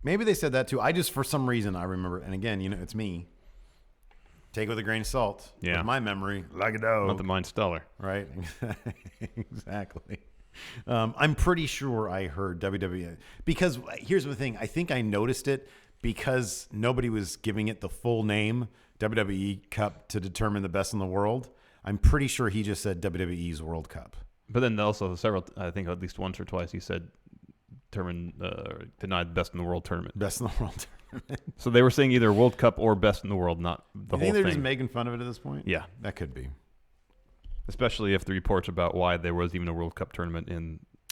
Maybe they said that too. I just, for some reason, I remember. And again, it's me. Take it with a grain of salt. Yeah. With my memory, like a dog. Not the mind stellar. Right? Exactly. I'm pretty sure I heard WWE. Because here's the thing. I think I noticed it because nobody was giving it the full name, WWE Cup, to determine the best in the world. I'm pretty sure he just said WWE's World Cup. But then also I think at least once or twice he said denied best in the world tournament. Best in the world tournament. So they were saying either World Cup or best in the world, not the whole thing. You think they're just making fun of it at this point? Yeah. That could be. Especially if the reports about why there was even a World Cup tournament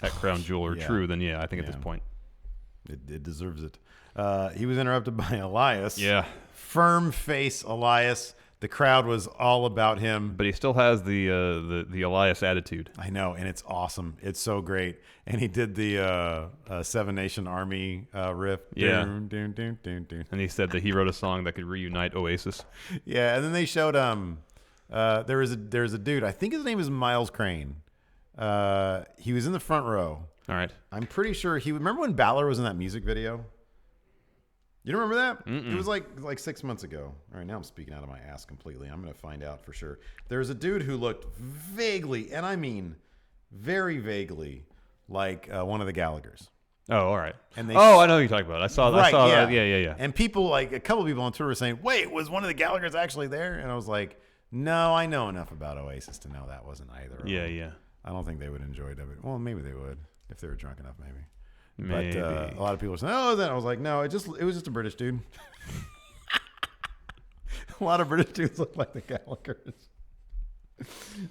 at Crown Jewel are true, then I think at this point. It deserves it. He was interrupted by Elias. Yeah. Firm face Elias. The crowd was all about him. But he still has the Elias attitude. I know, and it's awesome. It's so great. And he did the Seven Nation Army riff. Yeah. Dun, dun, dun, dun, dun. And he said that he wrote a song that could reunite Oasis. Yeah, and then they showed there's a dude, I think his name is Miles Crane. He was in the front row. All right. I'm pretty sure remember when Balor was in that music video? You don't remember that? Mm-mm. It was like 6 months ago. All right, now I'm speaking out of my ass completely. I'm going to find out for sure. There's a dude who looked vaguely, and I mean very vaguely, like one of the Gallaghers. Oh, all right. And I know who you're talking about. I saw right, that. Yeah. Yeah. And people, a couple people on Twitter were saying, wait, was one of the Gallaghers actually there? And I was like, no, I know enough about Oasis to know that wasn't either of them. Yeah. I don't think they would enjoy WWE. Well, maybe they would if they were drunk enough, maybe. Maybe. But a lot of people were saying, oh, then I was like, no, it was just a British dude. A lot of British dudes look like the Gallaghers.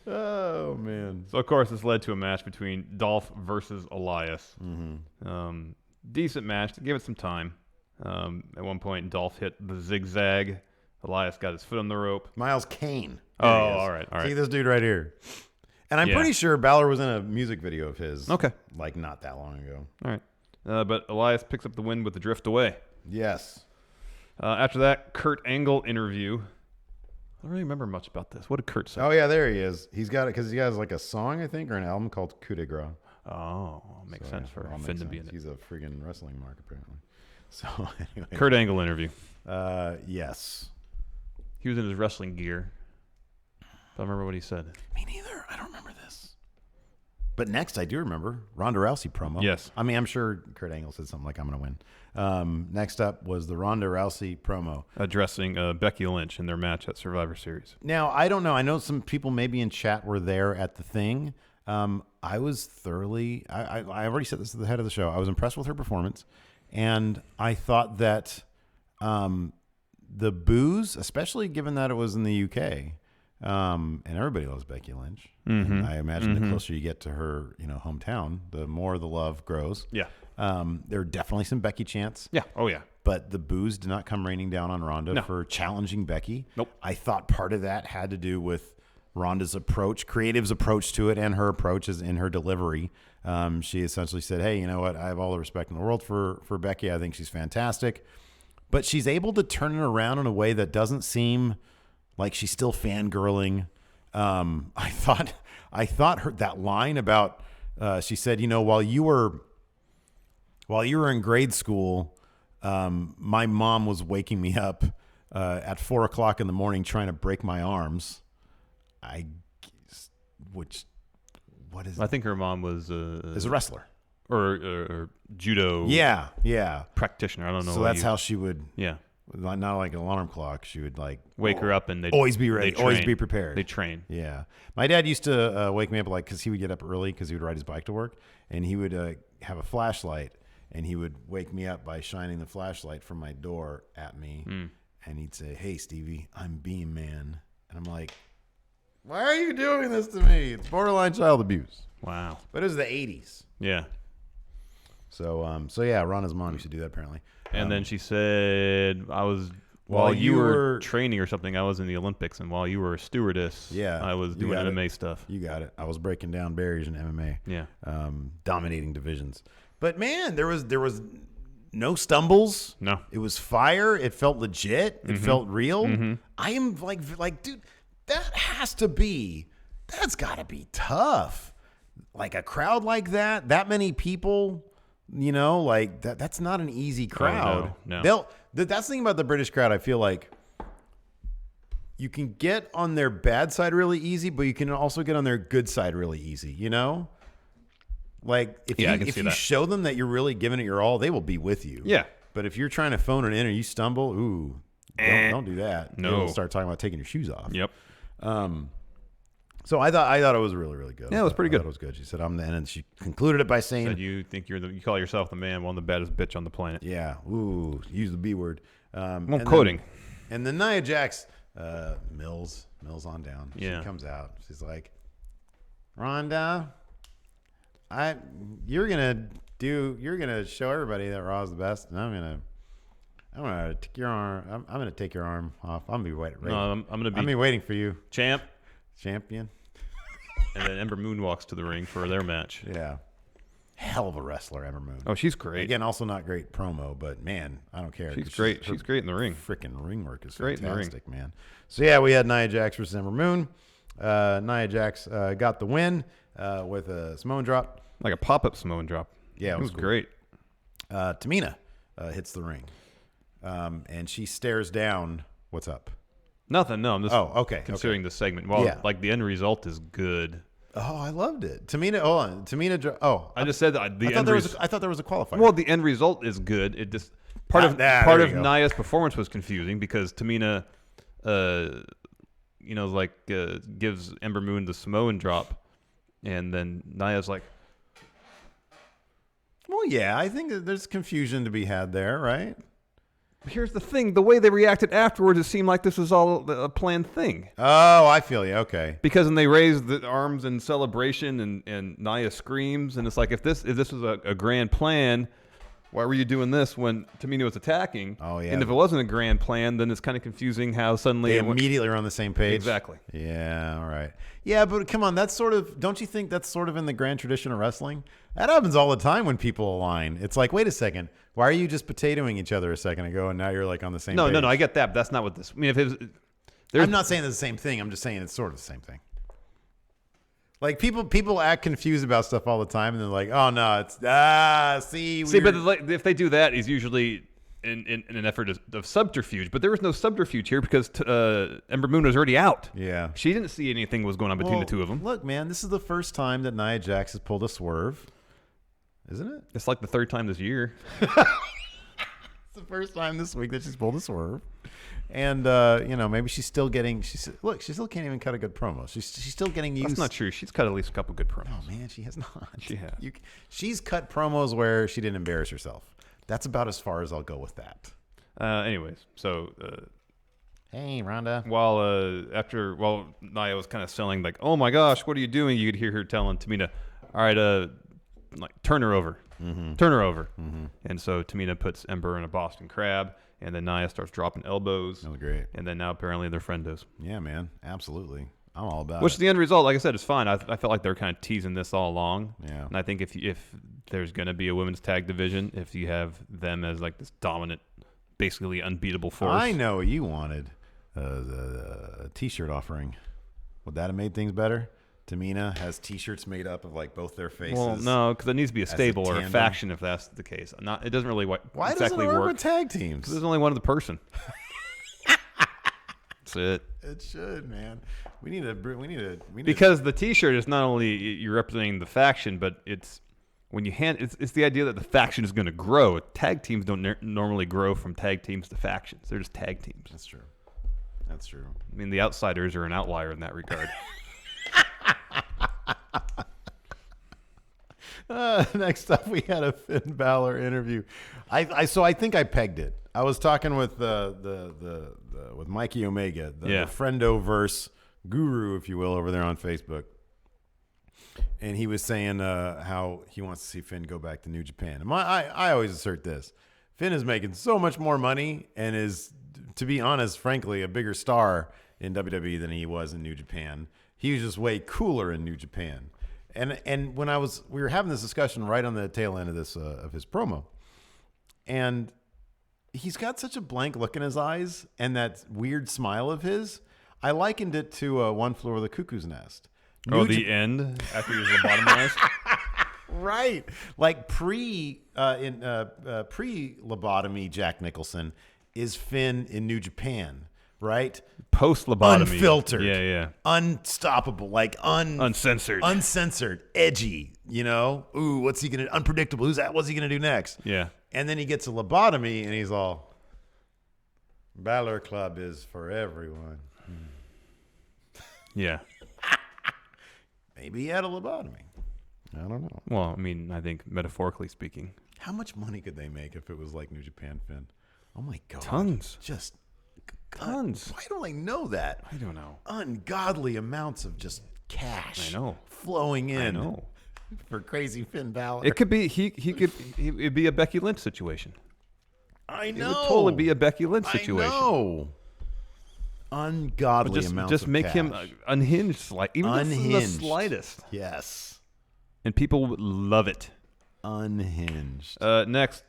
Oh, man. So, of course, this led to a match between Dolph versus Elias. Mm-hmm. Decent match. Give it some time. At one point, Dolph hit the zigzag. Elias got his foot on the rope. Miles Kane. Oh, all right. See this dude right here. And I'm pretty sure Balor was in a music video of his. Okay. Not that long ago. All right. But Elias picks up the win with the drift away. Yes. After that, Kurt Angle interview. I don't really remember much about this. What did Kurt say? Oh, yeah, there he is. He's got it because he has a song, I think, or an album called Coup de Grace. Oh, makes sense for Finn to be in it. He's a friggin' wrestling mark, apparently. So, anyway. Kurt Angle interview. Yes. He was in his wrestling gear. I don't remember what he said. Me neither. I don't remember this. But next, I do remember Ronda Rousey promo. Yes. I mean, I'm sure Kurt Angle said something like, I'm going to win. Next up was the Ronda Rousey promo. Addressing Becky Lynch in their match at Survivor Series. Now, I don't know. I know some people maybe in chat were there at the thing. I was thoroughly, I already said this at the head of the show. I was impressed with her performance. And I thought that the boos, especially given that it was in the UK, and everybody loves Becky Lynch. Mm-hmm. And I imagine the closer you get to her, hometown, the more the love grows. Yeah. There are definitely some Becky chants. Yeah. Oh, yeah. But the boos did not come raining down on Ronda for challenging Becky. Nope. I thought part of that had to do with Ronda's approach, Creative's approach to it, and her approaches in her delivery. She essentially said, hey, you know what? I have all the respect in the world for Becky. I think she's fantastic. But she's able to turn it around in a way that doesn't seem like she's still fangirling. I thought her that line about she said, while you were in grade school, my mom was waking me up at 4:00 in the morning trying to break my arms. What is? I think her mom was is a wrestler or judo. Yeah. Practitioner. I don't know. So that's how she would. Yeah. not like an alarm clock. She would like wake her up and they'd always be ready, always be prepared. They train. Yeah. My dad used to wake me up because he would get up early because he would ride his bike to work, and he would have a flashlight, and he would wake me up by shining the flashlight from my door at me, and he'd say, "Hey, Stevie, I'm Beam Man," and I'm like, "Why are you doing this to me?" It's borderline child abuse. Wow. But it was the 80s. Yeah. So yeah, Rhonda's mom used to do that apparently. And then she said, while you were training or something, I was in the Olympics, and while you were a stewardess, I was doing MMA stuff. You got it. I was breaking down barriers in MMA. Yeah. Dominating divisions. But man, there was no stumbles. No. It was fire. It felt legit. It felt real. I am like, dude, that's got to be tough. Like a crowd like that many people, like that's not an easy crowd. Oh, no. That's the thing about the British crowd. I feel like you can get on their bad side really easy, but you can also get on their good side really easy, Like if you show them that you're really giving it your all, they will be with you. Yeah. But if you're trying to phone it in or you stumble, don't do that. No. They'll start talking about taking your shoes off. Yep. So I thought it was really, really good. Yeah, it was pretty good. I thought it was good. She said, and she concluded it by saying, Said you think you call yourself the man, one of the baddest bitch on the planet. yeah, ooh, use the B word. I'm quoting. And then Nia Jax, Mills on down. Yeah. She comes out. She's like, Rhonda, you're gonna show everybody that Raw's the best, and I'm gonna take your arm. I'm gonna take your arm off. I'm gonna be waiting. No, I'm gonna be waiting for you, champion. And then Ember Moon walks to the ring for their match. Yeah. Hell of a wrestler, Ember Moon. Oh, she's great. Again, also not great promo, but man, I don't care. She's great. She's great in the ring. Freaking ring work is great fantastic, in the ring. man. So yeah, we had Nia Jax versus Ember Moon. Nia Jax got the win with a Samoan drop. Like a pop-up Samoan drop. Yeah, it was cool. great. Tamina hits the ring. And she stares down. What's up? Nothing. No, I'm just okay. considering the segment. Well, like the end result is good. Oh, I loved it. Tamina, hold on. Tamina. I just said that I thought there was a qualifier. Well, the end result is good. It just part of Nia's performance was confusing because Tamina, gives Ember Moon the Samoan drop, and then Nia's like, well, yeah, I think there's confusion to be had there, right? Here's the thing. The way they reacted afterwards, it seemed like this was all a planned thing. Oh, I feel you. Okay. Because when they raise the arms in celebration and Nia screams, and it's like, if this was a grand plan, why were you doing this when Tamina was attacking? Oh, yeah. And if it wasn't a grand plan, then it's kind of confusing how suddenly... They immediately are on the same page? Exactly. Yeah, all right. Yeah, but come on, don't you think that's sort of in the grand tradition of wrestling? That happens all the time when people align. It's like, wait a second, why are you just potatoing each other a second ago and now you're like on the same page? No, I get that, but that's not what this... I mean, if it was... I'm not saying it's the same thing. I'm just saying it's sort of the same thing. Like people act confused about stuff all the time, and they're like, "Oh no, it's see." But if they do that, it's usually in an effort of subterfuge. But there was no subterfuge here because Ember Moon was already out. Yeah, she didn't see anything was going on between the two of them. Look, man, this is the first time that Nia Jax has pulled a swerve, isn't it? It's like the third time this year. It's the first time this week that she's pulled a swerve. And maybe she's still getting. She still can't even cut a good promo. She's still getting used. That's not true. She's cut at least a couple good promos. Oh man, she has not. She has. She's cut promos where she didn't embarrass herself. That's about as far as I'll go with that. Anyways, so. Hey, Rhonda. While Nia was kind of selling like, "Oh my gosh, what are you doing?" You could hear her telling Tamina, "All right, turn her over, turn her over." Mm-hmm. And so Tamina puts Ember in a Boston Crab. And then Nia starts dropping elbows. That was great. And then now apparently they're friendos. Yeah, man. Absolutely. I'm all about Which it. The end result, like I said, is fine. I felt like they're kind of teasing this all along. Yeah. And I think if there's going to be a women's tag division, if you have them as like this dominant, basically unbeatable force. I know you wanted a T-shirt offering. Would that have made things better? Tamina has T-shirts made up of like both their faces. Well, no, because it needs to be a stable or a faction if that's the case. It doesn't really Why exactly doesn't it work work with tag teams? Because there's only one other person. That's it. It should, man. We need because the T-shirt is not only you're representing the faction, but it's when you it's the idea that the faction is going to grow. Tag teams don't normally grow from tag teams to factions. They're just tag teams. That's true. That's true. I mean, the Outsiders are an outlier in that regard. Next up, we had a Finn Balor interview. I think I pegged it. I was talking with with Mikey Omega, the Friendoverse guru, if you will, over there on Facebook. And he was saying how he wants to see Finn go back to New Japan. And I always assert this. Finn is making so much more money and is, to be honest, frankly, a bigger star in WWE than he was in New Japan. He was just way cooler in New Japan. And when we were having this discussion right on the tail end of this of his promo, and he's got such a blank look in his eyes and that weird smile of his. I likened it to One Flew Over the Cuckoo's Nest. The end after he was lobotomized. Right, like pre-lobotomy Jack Nicholson is Finn in New Japan. Right? Post-lobotomy. Unfiltered. Yeah. Unstoppable. Like uncensored. Uncensored. Edgy. You know? Ooh, what's he going to... Unpredictable. What's he going to do next? Yeah. And then he gets a lobotomy and he's all... Balor Club is for everyone. Yeah. Maybe he had a lobotomy. I don't know. Well, I mean, I think metaphorically speaking. How much money could they make if it was like New Japan, Finn? Oh, my God. Tons. Just... Tons. Why don't I know that? I don't know. Ungodly amounts of just cash. I know. Flowing in. I know. For crazy Finn Balor. It could be it'd be a Becky Lynch situation. I know. It would totally be a Becky Lynch situation. I know. Ungodly amounts just of make cash. him unhinged, even unhinged. the slightest. Yes. And people would love it. Unhinged. Next,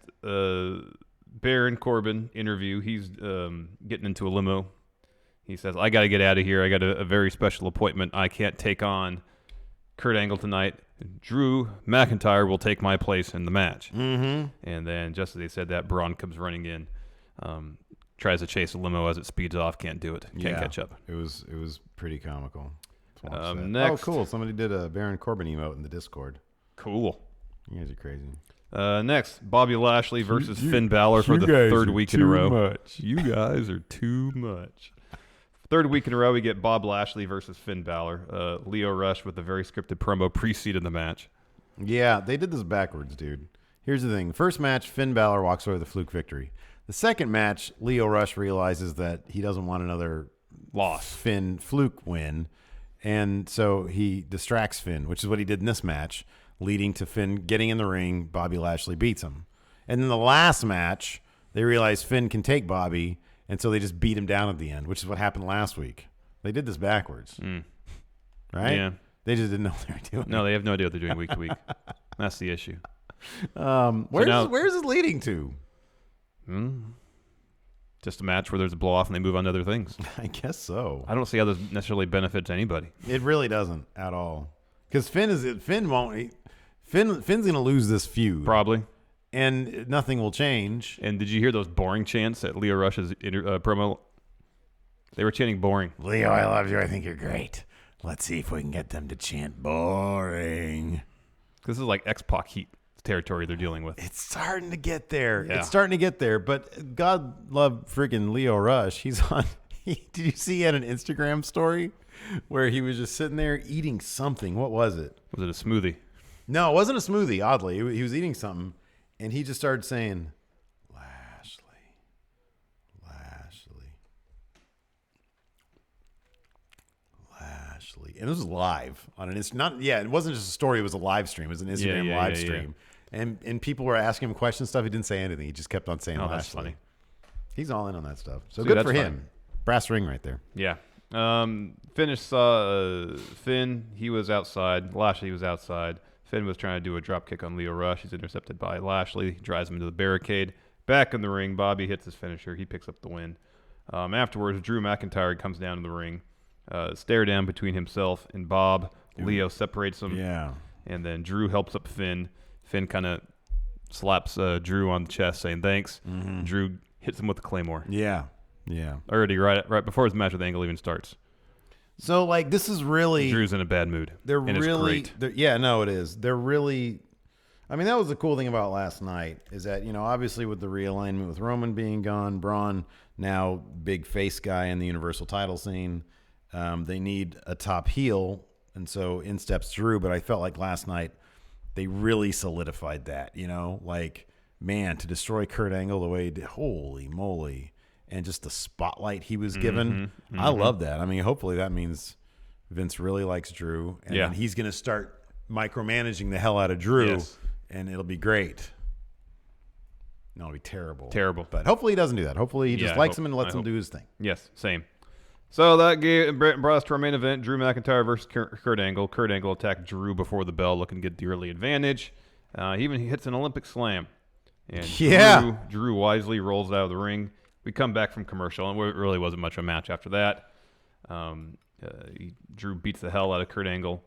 Baron Corbin interview. He's getting into a limo. He says, I got to get out of here. I got a very special appointment. I can't take on Kurt Angle tonight. Drew McIntyre will take my place in the match. Mm-hmm. And then just as they said that, Braun comes running in, tries to chase a limo as it speeds off. Can't do it. Can't catch up. It was pretty comical. Next. Oh, cool. Somebody did a Baron Corbin emote in the Discord. Cool. You guys are crazy. Next, Bobby Lashley versus Finn Balor for the third week in a row. You guys are too much. Third week in a row, we get Bob Lashley versus Finn Balor. Leo Rush with a very scripted promo preceded the match. Yeah, they did this backwards, dude. Here's the thing. First match, Finn Balor walks away with a fluke victory. The second match, Leo Rush realizes that he doesn't want another Finn fluke win, and so he distracts Finn, which is what he did in this match, leading to Finn getting in the ring. Bobby Lashley beats him. And then the last match, they realize Finn can take Bobby, and so they just beat him down at the end, which is what happened last week. They did this backwards. Right? Yeah. They just didn't know what they were doing. No, they have no idea what they're doing week to week. That's the issue. Where's this leading to? Just a match where there's a blow-off and they move on to other things. I guess so. I don't see how this necessarily benefits anybody. It really doesn't at all. Because Finn's going to lose this feud. Probably. And nothing will change. And did you hear those boring chants at Leo Rush's promo? They were chanting boring. Leo, I love you. I think you're great. Let's see if we can get them to chant boring. This is like X-Pac heat territory they're dealing with. It's starting to get there. Yeah. It's starting to get there. But God love freaking Leo Rush. He's on. Did you see he had an Instagram story where he was just sitting there eating something? What was it? Was it a smoothie? No, it wasn't a smoothie, oddly. He was eating something, and he just started saying, Lashley. And this was live on an Instagram. It wasn't just a story. It was a live stream. It was an Instagram live stream. And people were asking him questions stuff. He didn't say anything. He just kept on saying Lashley. That's funny. He's all in on that stuff. So good for him. Funny. Brass ring right there. Yeah. Finish saw Finn. He was outside. Lashley was outside. Finn was trying to do a drop kick on Leo Rush. He's intercepted by Lashley. He drives him into the barricade. Back in the ring, Bobby hits his finisher. He picks up the win. Afterwards, Drew McIntyre comes down to the ring. Stare down between himself and Bob. Leo separates them. Yeah. And then Drew helps up Finn. Finn kind of slaps Drew on the chest saying thanks. Mm-hmm. Drew hits him with the Claymore. Yeah. Already right before his match with Angle even starts. So, this is really... Drew's in a bad mood. They're and really... it's great. Yeah, no, it is. They're really... I mean, that was the cool thing about last night is that, obviously with the realignment with Roman being gone, Braun now big face guy in the Universal title scene. They need a top heel, and so in steps Drew. But I felt like last night they really solidified that, man, to destroy Kurt Angle the way he did, holy moly, and just the spotlight he was given. I love that. I mean, hopefully that means Vince really likes Drew, and then he's going to start micromanaging the hell out of Drew, and it'll be great. No, it'll be terrible. But hopefully he doesn't do that. Hopefully he just likes him and lets him do his thing. Yes, same. So that brought us to our main event, Drew McIntyre versus Kurt Angle. Kurt Angle attacked Drew before the bell, looking to get the early advantage. He even hits an Olympic slam. And Drew wisely rolls out of the ring. We come back from commercial, and it really wasn't much of a match after that. Drew beats the hell out of Kurt Angle.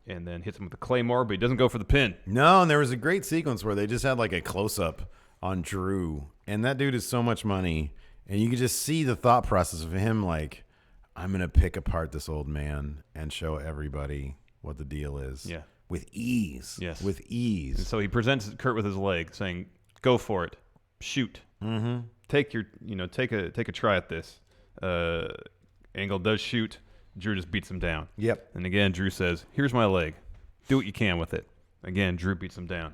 And then hits him with the Claymore, but he doesn't go for the pin. No, and there was a great sequence where they just had like a close-up on Drew, and that dude is so much money, and you can just see the thought process of him like, I'm going to pick apart this old man and show everybody what the deal is. Yeah. With ease. Yes. With ease. And so he presents Kurt with his leg, saying, go for it. Shoot. Mm-hmm. Take a try at this. Angle does shoot. Drew just beats him down. Yep. And again, Drew says, here's my leg. Do what you can with it. Again, Drew beats him down.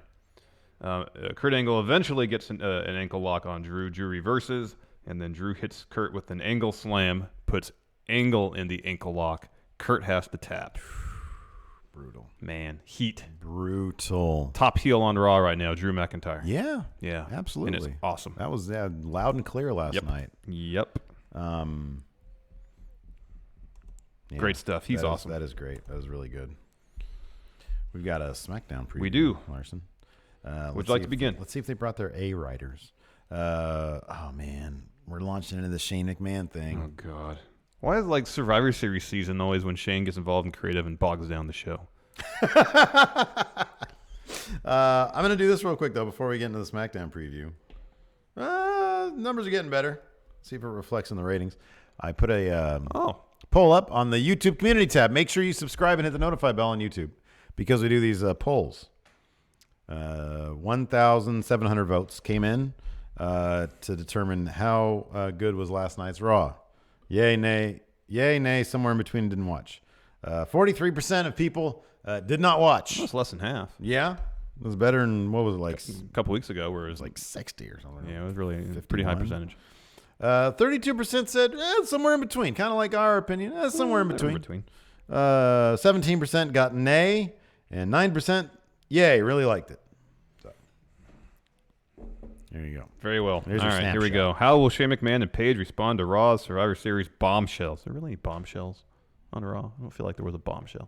Kurt Angle eventually gets an ankle lock on Drew. Drew reverses, and then Drew hits Kurt with an angle slam, puts Angle in the ankle lock. Kurt has to tap. Brutal. Man, heat. Brutal. Top heel on Raw right now, Drew McIntyre. Yeah. Yeah. Absolutely. And it's awesome. That was loud and clear last night. Yep. Yeah, great stuff. He's awesome. That is great. That is really good. We've got a SmackDown preview. We do. Larson. Would you like to begin? Let's see if they brought their A writers. Oh, man. We're launching into the Shane McMahon thing. Oh, God. Why is Survivor Series season always when Shane gets involved in creative and bogs down the show? I'm going to do this real quick, though, before we get into the SmackDown preview. Numbers are getting better. See if it reflects in the ratings. I put a poll up on the YouTube community tab. Make sure you subscribe and hit the notify bell on YouTube because we do these polls. 1,700 votes came in to determine how good was last night's Raw. Yay, nay, somewhere in between didn't watch. 43% of people did not watch. That's less than half. Yeah? It was better than, what was it, like? A couple weeks ago where it was like 60 or something. Yeah, it was really a pretty high percentage. 32% said somewhere in between, kind of like our opinion. Somewhere in between. 17% got nay, and 9% yay, really liked it. So there you go. Very well. There's all right, here we go. How will Shane McMahon and Paige respond to Raw's Survivor Series bombshells? Are there really any bombshells on Raw? I don't feel like there was a bombshell.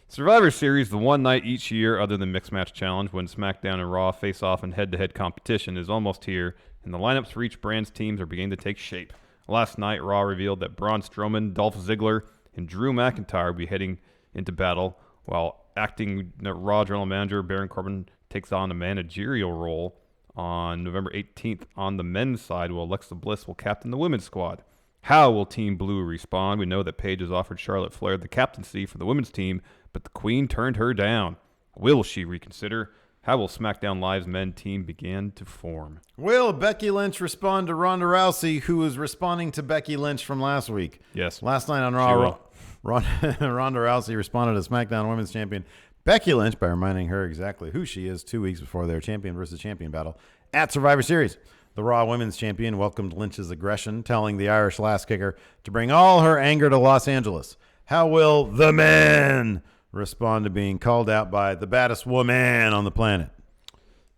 Survivor Series, the one night each year other than Mixed Match Challenge when SmackDown and Raw face off in head-to-head competition, is almost here, and the lineups for each brand's teams are beginning to take shape. Last night, Raw revealed that Braun Strowman, Dolph Ziggler, and Drew McIntyre will be heading into battle, while acting Raw General Manager Baron Corbin takes on a managerial role on November 18th. On the men's side, while Alexa Bliss will captain the women's squad. How will Team Blue respond? We know that Paige has offered Charlotte Flair the captaincy for the women's team, but the Queen turned her down. Will she reconsider? How will SmackDown Live's men team begin to form? Will Becky Lynch respond to Ronda Rousey, who was responding to Becky Lynch from last week? Yes. Last night on Raw, Ronda Rousey responded to SmackDown Women's Champion Becky Lynch by reminding her exactly who she is 2 weeks before their champion versus champion battle at Survivor Series. The Raw Women's Champion welcomed Lynch's aggression, telling the Irish Lass Kicker to bring all her anger to Los Angeles. How will the men respond to being called out by the baddest woman on the planet?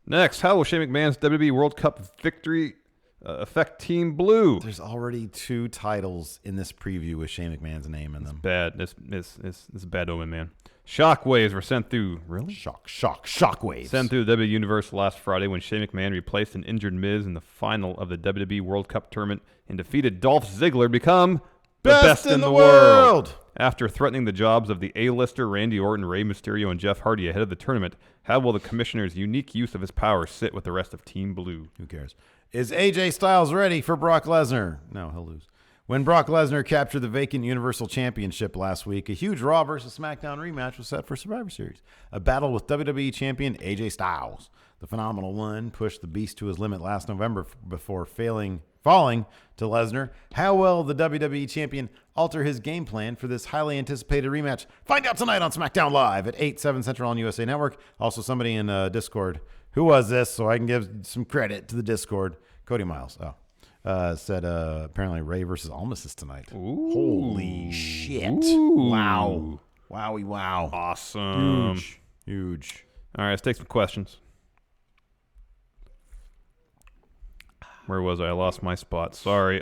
Next, how will Shane McMahon's WWE World Cup victory affect Team Blue? There's already 2 titles in this preview with Shane McMahon's name in them. It's bad. This is a bad omen, man. Shockwaves were sent through. Really? Shockwaves. Sent through the WWE Universe last Friday when Shane McMahon replaced an injured Miz in the final of the WWE World Cup tournament and defeated Dolph Ziggler to become the best in the world. After threatening the jobs of the A-lister Randy Orton, Rey Mysterio, and Jeff Hardy ahead of the tournament, how will the commissioner's unique use of his power sit with the rest of Team Blue? Who cares? Is AJ Styles ready for Brock Lesnar? No, he'll lose. When Brock Lesnar captured the vacant Universal Championship last week, a huge Raw versus SmackDown rematch was set for Survivor Series. A battle with WWE Champion AJ Styles. The Phenomenal One pushed the Beast to his limit last November before falling to Lesnar. How will the WWE Champion alter his game plan for this highly anticipated rematch? Find out tonight on SmackDown Live at 8, 7 Central on USA Network. Also, somebody in Discord, who was this, so I can give some credit to the Discord. Cody Miles. Said apparently Ray versus Almas is tonight. Ooh. Holy shit. Ooh. Wow. Wowie wow. Awesome. Huge. All right, let's take some questions. Where was I lost my spot. Sorry.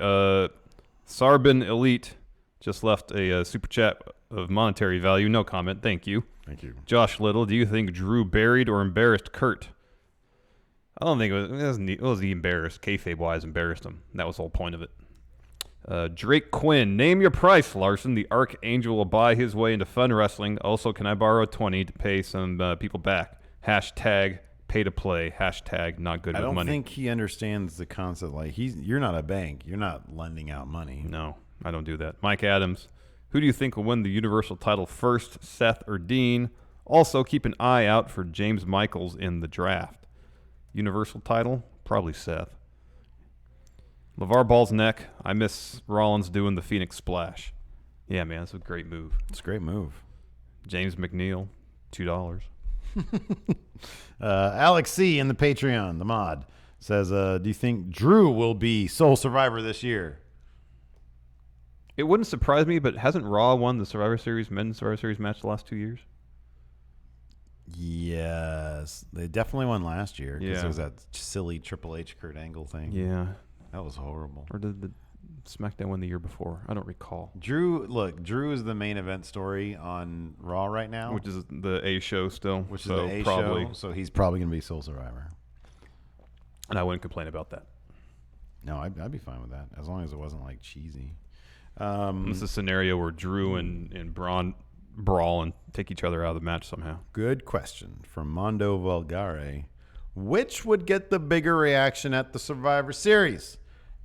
Sarbin Elite just left a super chat of monetary value. No comment. Thank you. Thank you. Josh Little, do you think Drew buried or embarrassed Kurt? I don't think it was he embarrassed. Kayfabe-wise embarrassed him. That was the whole point of it. Drake Quinn, name your price, Larson. The Archangel will buy his way into fun wrestling. Also, can I borrow 20 to pay some people back? Hashtag pay to play. Hashtag not good with money. I don't think he understands the concept. Like you're not a bank. You're not lending out money. No, I don't do that. Mike Adams, who do you think will win the Universal title first, Seth or Dean? Also, keep an eye out for James Michaels in the draft. Universal title? Probably Seth. LeVar Ball's neck. I miss Rollins doing the Phoenix Splash. Yeah, man, that's a great move. It's a great move. James McNeil, $2. Alex C. in the Patreon, the mod, says, do you think Drew will be sole survivor this year? It wouldn't surprise me, but hasn't Raw won the Survivor Series, men's Survivor Series match the last 2 years? Yes, they definitely won last year because Yeah. there was that silly Triple H Kurt Angle thing. Yeah. That was horrible. Or did the SmackDown win the year before? I don't recall. Drew is the main event story on Raw right now. Which is the A show still. Which is so the A probably, show, so he's probably going to be sole survivor. And I wouldn't complain about that. No, I'd be fine with that, as long as it wasn't, like, cheesy. This is a scenario where Drew and Braun brawl and take each other out of the match somehow. Good question from Mondo Vulgare. Which would get the bigger reaction at the Survivor Series?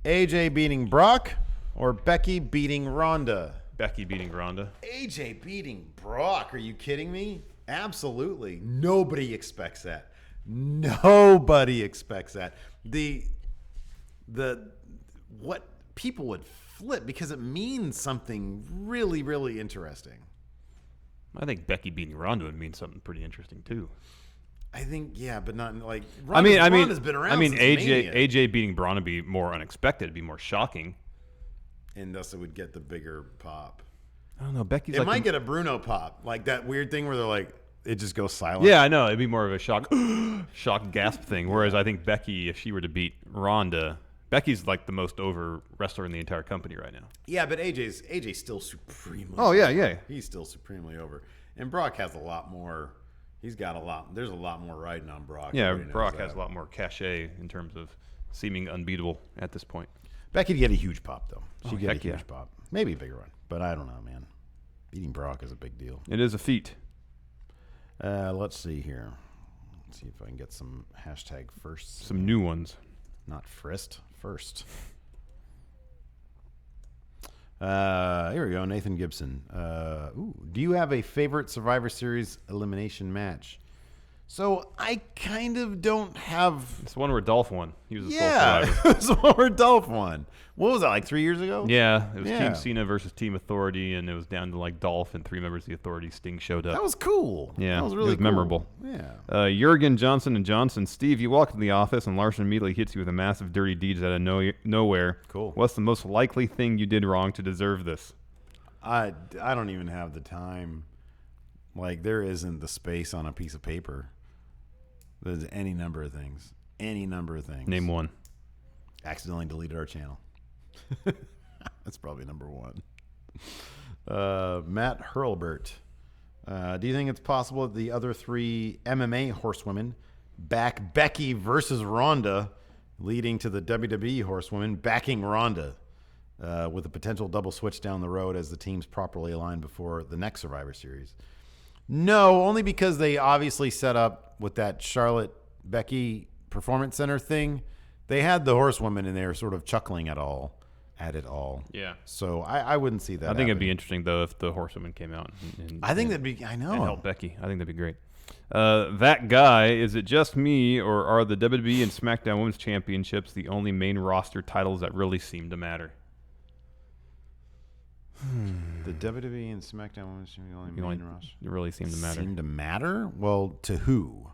AJ beating Brock or Becky beating Ronda? Becky beating Ronda. AJ beating Brock. Are you kidding me? Absolutely. Nobody expects that. Nobody expects that. What people would flip because it means something really, really interesting. I think Becky beating Ronda would mean something pretty interesting too. I think, yeah, but not like. Ronda's been around. I mean, since Mania. AJ beating Braun would be more unexpected. It'd be more shocking. And thus, it would get the bigger pop. I don't know. Becky's. It might get a Bruno pop, like that weird thing where they're like, it just goes silent. Yeah, I know. It'd be more of a shock gasp thing. Whereas I think Becky, if she were to beat Ronda, Becky's like the most over wrestler in the entire company right now. Yeah, but AJ's still supremely. Oh yeah, yeah. He's still supremely over, and Brock has a lot more. He's got a lot. There's a lot more riding on Brock. Yeah, Brock has a lot more cachet in terms of seeming unbeatable at this point. Becky'd get a huge pop though. She'd get a huge yeah. pop, maybe a bigger one, but I don't know, man. Beating Brock is a big deal. It is a feat. Let's see here. Let's see if I can get some hashtag firsts. Some new ones. Not first. Here we go. Nathan Gibson. Do you have a favorite Survivor Series elimination match? So I kind of don't have. It's the one where Dolph won. He was a sole survivor. It was the one where Dolph won. What was that, like 3 years ago? Yeah, it was Team Cena versus Team Authority, and it was down to like Dolph and 3 members of the Authority. Sting showed up. That was cool. Yeah, that was really cool. memorable. Yeah. Jurgen Johnson and Johnson. Steve, you walk into the office and Larson immediately hits you with a massive dirty deeds out of nowhere. Cool. What's the most likely thing you did wrong to deserve this? I don't even have the time. Like, there isn't the space on a piece of paper. There's any number of things. Name one. Accidentally deleted our channel. That's probably number one. Matt Hurlbert. Do you think it's possible that the other 3 MMA horsewomen back Becky versus Ronda, leading to the WWE horsewomen backing Ronda, with a potential double switch down the road as the teams properly align before the next Survivor Series? No, only because they obviously set up with that Charlotte Becky Performance Center thing. They had the horsewomen and they were sort of chuckling at all. at it all. Yeah. So I wouldn't see that. I think it'd be interesting though if the Horsewomen came out. I think that'd be. I know. And help Becky. I think that'd be great. That guy. Is it just me, or are the WWE and SmackDown Women's Championships the only main roster titles that really seem to matter? The WWE and SmackDown Women's Championships the only main roster. Really seem to matter. Seem to matter? Well, to who?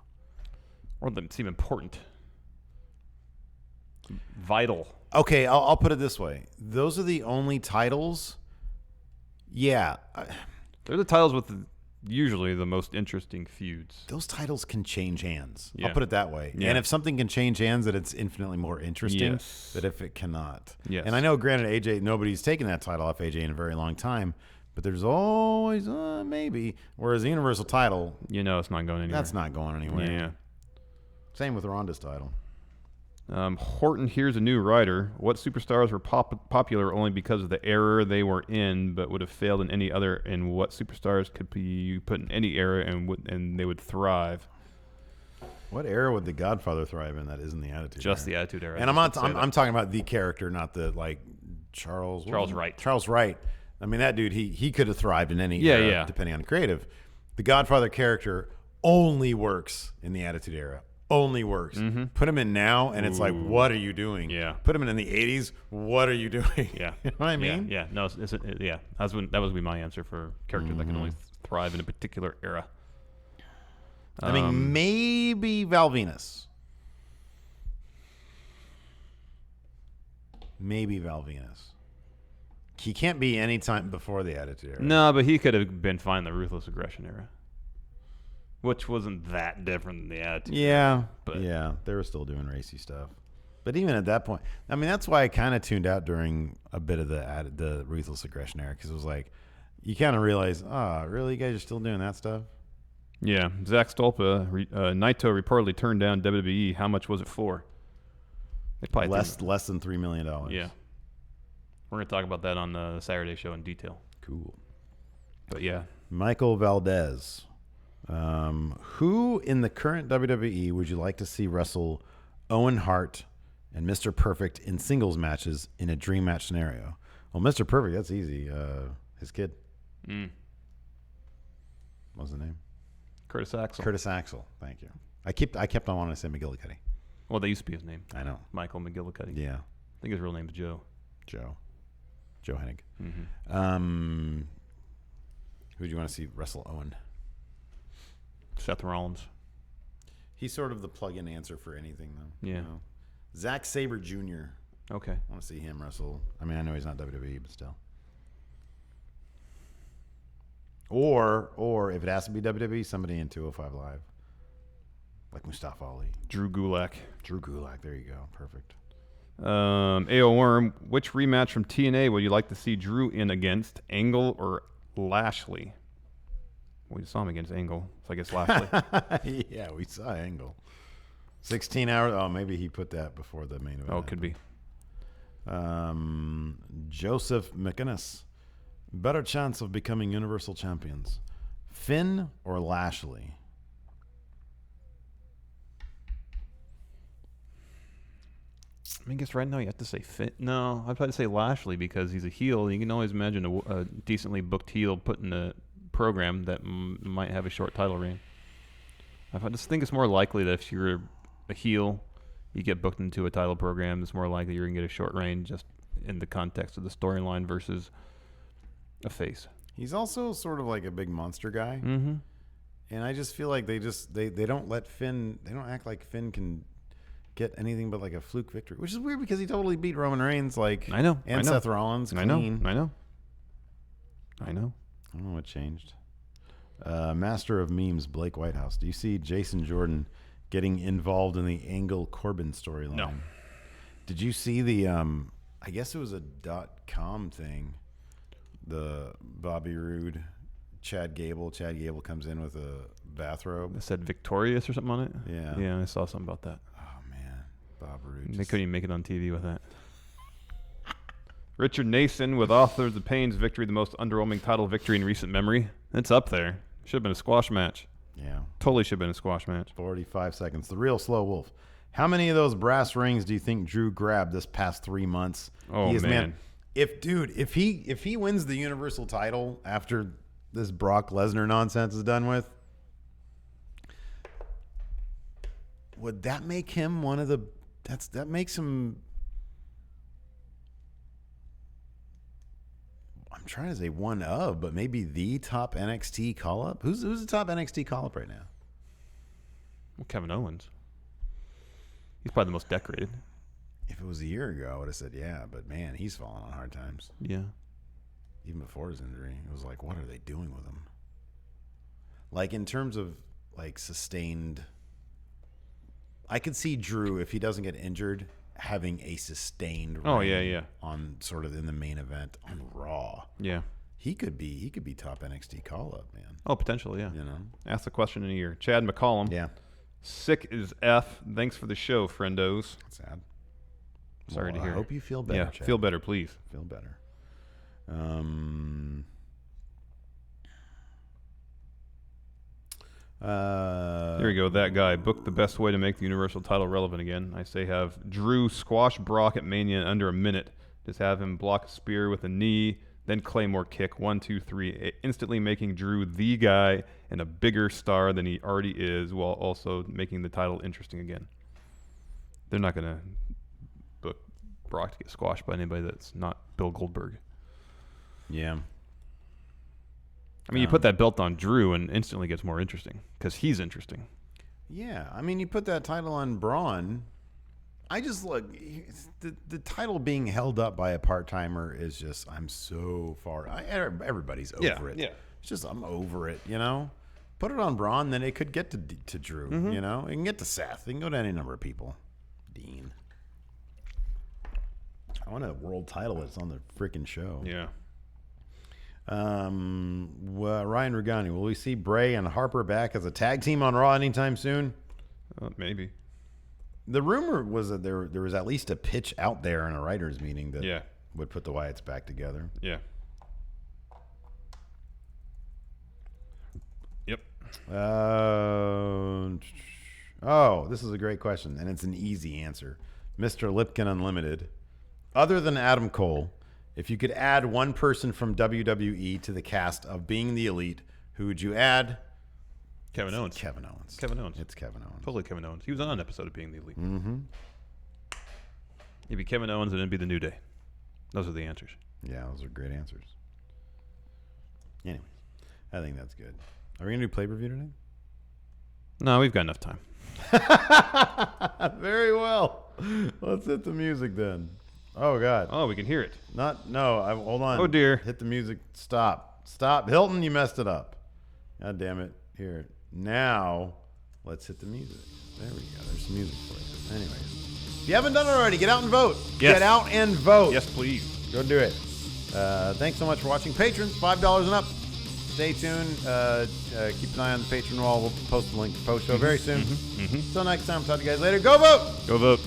Or that seem important. Vital. Okay, I'll put it this way. Those are the only titles. Yeah. They're the titles with usually the most interesting feuds. Those titles can change hands. Yeah. I'll put it that way. Yeah. And if something can change hands, that it's infinitely more interesting Yes. than if it cannot. Yes. And I know, granted, AJ, nobody's taken that title off AJ in a very long time, but there's always maybe. Whereas the Universal title, it's not going anywhere. that's not going anywhere. Yeah. Same with Ronda's title. Horton here's a new writer. What superstars were popular only because of the era they were in, but would have failed in any other? And what superstars could be put in any era and they would thrive? What era would the Godfather thrive in? That isn't the Attitude Just Era? the Attitude Era. And I'm talking about the character, not the Charles Wright. Charles Wright. I mean, that dude, he could have thrived in any era, depending on the creative. The Godfather character only works in the Attitude Era. Only works. Mm-hmm. Put him in now, and it's like, what are you doing? Yeah. Put him in the 80s. What are you doing? Yeah. You know what I mean? Yeah. No. That would be my answer for characters that can only thrive in a particular era. I mean, maybe Val Venus. Maybe Val Venus. He can't be any time before the Attitude Era. No, but he could have been fine in the Ruthless Aggression Era, which wasn't that different than the Attitude. Yeah, but they were still doing racy stuff. But even at that point, I mean, that's why I kind of tuned out during a bit of the Ruthless Aggression Era, because it was like, you kind of realize, really, you guys are still doing that stuff? Yeah, Zach Stolpa, Naito reportedly turned down WWE. How much was it for? They probably less than $3 million. Yeah, we're gonna talk about that on the Saturday show in detail. Cool. But yeah, Michael Valdez. Who in the current WWE would you like to see wrestle Owen Hart and Mr. Perfect in singles matches in a dream match scenario? Well, Mr. Perfect, that's easy. His kid. What's the name? Curtis Axel. Curtis Axel. Thank you. I kept on wanting to say McGillicuddy. Well, that used to be his name. I know. Michael McGillicuddy. Yeah. I think his real name is Joe. Joe Hennig. Mm-hmm. Who do you want to see wrestle Owen? Seth Rollins. He's sort of the plug-in answer for anything, though. Yeah. You know? Zack Sabre Jr. Okay. I want to see him wrestle. I mean, I know he's not WWE, but still. Or if it has to be WWE, somebody in 205 Live. Like Mustafa Ali. Drew Gulak. There you go. Perfect. AO Worm, which rematch from TNA would you like to see Drew in against, Angle or Lashley? We saw him against Angle, so I guess Lashley. Yeah, we saw Angle. 16 hours. Oh, maybe he put that before the main event. Oh, it could be. Joseph McInnes. Better chance of becoming Universal Champions, Finn or Lashley? I guess right now you have to say Finn. No, I'd probably say Lashley because he's a heel. You can always imagine a decently booked heel put in a program that might have a short title reign. I just think it's more likely that if you're a heel, you get booked into a title program, it's more likely you're going to get a short reign just in the context of the storyline versus a face. He's also sort of like a big monster guy. Mm-hmm. And I just feel like they don't let Finn, they don't act like Finn can get anything but like a fluke victory, which is weird because he totally beat Roman Reigns, I know. Seth Rollins clean. I know. I don't know what changed. Master of memes, Blake Whitehouse. Do you see Jason Jordan getting involved in the Angle Corbin storyline? No. Did you see the I guess it was a .com thing, the Bobby Roode Chad Gable comes in with a bathrobe. It said Victorious or something on it. Yeah, I saw something about that. Oh man, Bob Roode. They couldn't even make it on TV with that. Richard Nason with Authors of Pain's victory, the most underwhelming title victory in recent memory. It's up there. Should have been a squash match. Yeah, totally should have been a squash match. 45 seconds. The real Slow Wolf. How many of those brass rings do you think Drew grabbed this past 3 months? Oh, man. If he wins the Universal title after this Brock Lesnar nonsense is done with, would that make him one of the? That makes him. I'm trying to say one of, but maybe the top NXT call up. Who's the top NXT call up right now? Well, Kevin Owens. He's probably the most decorated. If it was a year ago, I would have said yeah, but man, he's fallen on hard times. Yeah. Even before his injury, it was like, what are they doing with him? Like in terms of like sustained, I could see Drew, if he doesn't get injured, having a sustained reign on sort of in the main event on Raw. Yeah. He could be top NXT call up, man. Oh, potentially, yeah. You know. Ask the question in a year. Chad McCollum. Yeah. Sick as F. Thanks for the show, friendos. Sad. Sorry to hear. I hope you feel better. Yeah, Chad. feel better, please. Feel better. Here we go. That guy booked the best way to make the Universal title relevant again. I say have Drew squash Brock at Mania in under a minute. Just have him block a spear with a knee, then Claymore kick. 1, 2, 3. Instantly making Drew the guy and a bigger star than he already is, while also making the title interesting again. They're not going to book Brock to get squashed by anybody that's not Bill Goldberg. Yeah. I mean, you put that belt on Drew and instantly gets more interesting because he's interesting. Yeah. I mean, you put that title on Braun. I just look, the title being held up by a part-timer is just, I'm so far. Everybody's over it. Yeah. It's just, I'm over it, you know? Put it on Braun, then it could get to Drew, you know? It can get to Seth. It can go to any number of people. Dean. I want a world title that's on the freaking show. Yeah. Ryan Rugani, will we see Bray and Harper back as a tag team on Raw anytime soon? Maybe. The rumor was that there was at least a pitch out there in a writers' meeting that would put the Wyatts back together. Yeah. Yep. This is a great question, and it's an easy answer. Mr. Lipkin Unlimited. Other than Adam Cole, if you could add one person from WWE to the cast of Being the Elite, who would you add? Kevin Owens. Kevin Owens. Kevin Owens. It's Kevin Owens. Totally Kevin Owens. He was on an episode of Being the Elite. Mm-hmm. It'd be Kevin Owens and it'd be the New Day. Those are the answers. Yeah, those are great answers. Anyways, I think that's good. Are we going to do pay-per-view today? No, we've got enough time. Very well. Let's hit the music then. Oh, God. Oh, we can hear it. Hold on. Oh, dear. Hit the music. Stop. Hilton, you messed it up. God damn it. Here. Now, let's hit the music. There we go. There's some music for you. Anyways. If you haven't done it already, get out and vote. Yes. Get out and vote. Yes, please. Go do it. Thanks so much for watching. Patrons, $5 and up. Stay tuned. Keep an eye on the Patreon wall. We'll post the link to post show very soon. Until next time, talk to you guys later. Go vote! Go vote.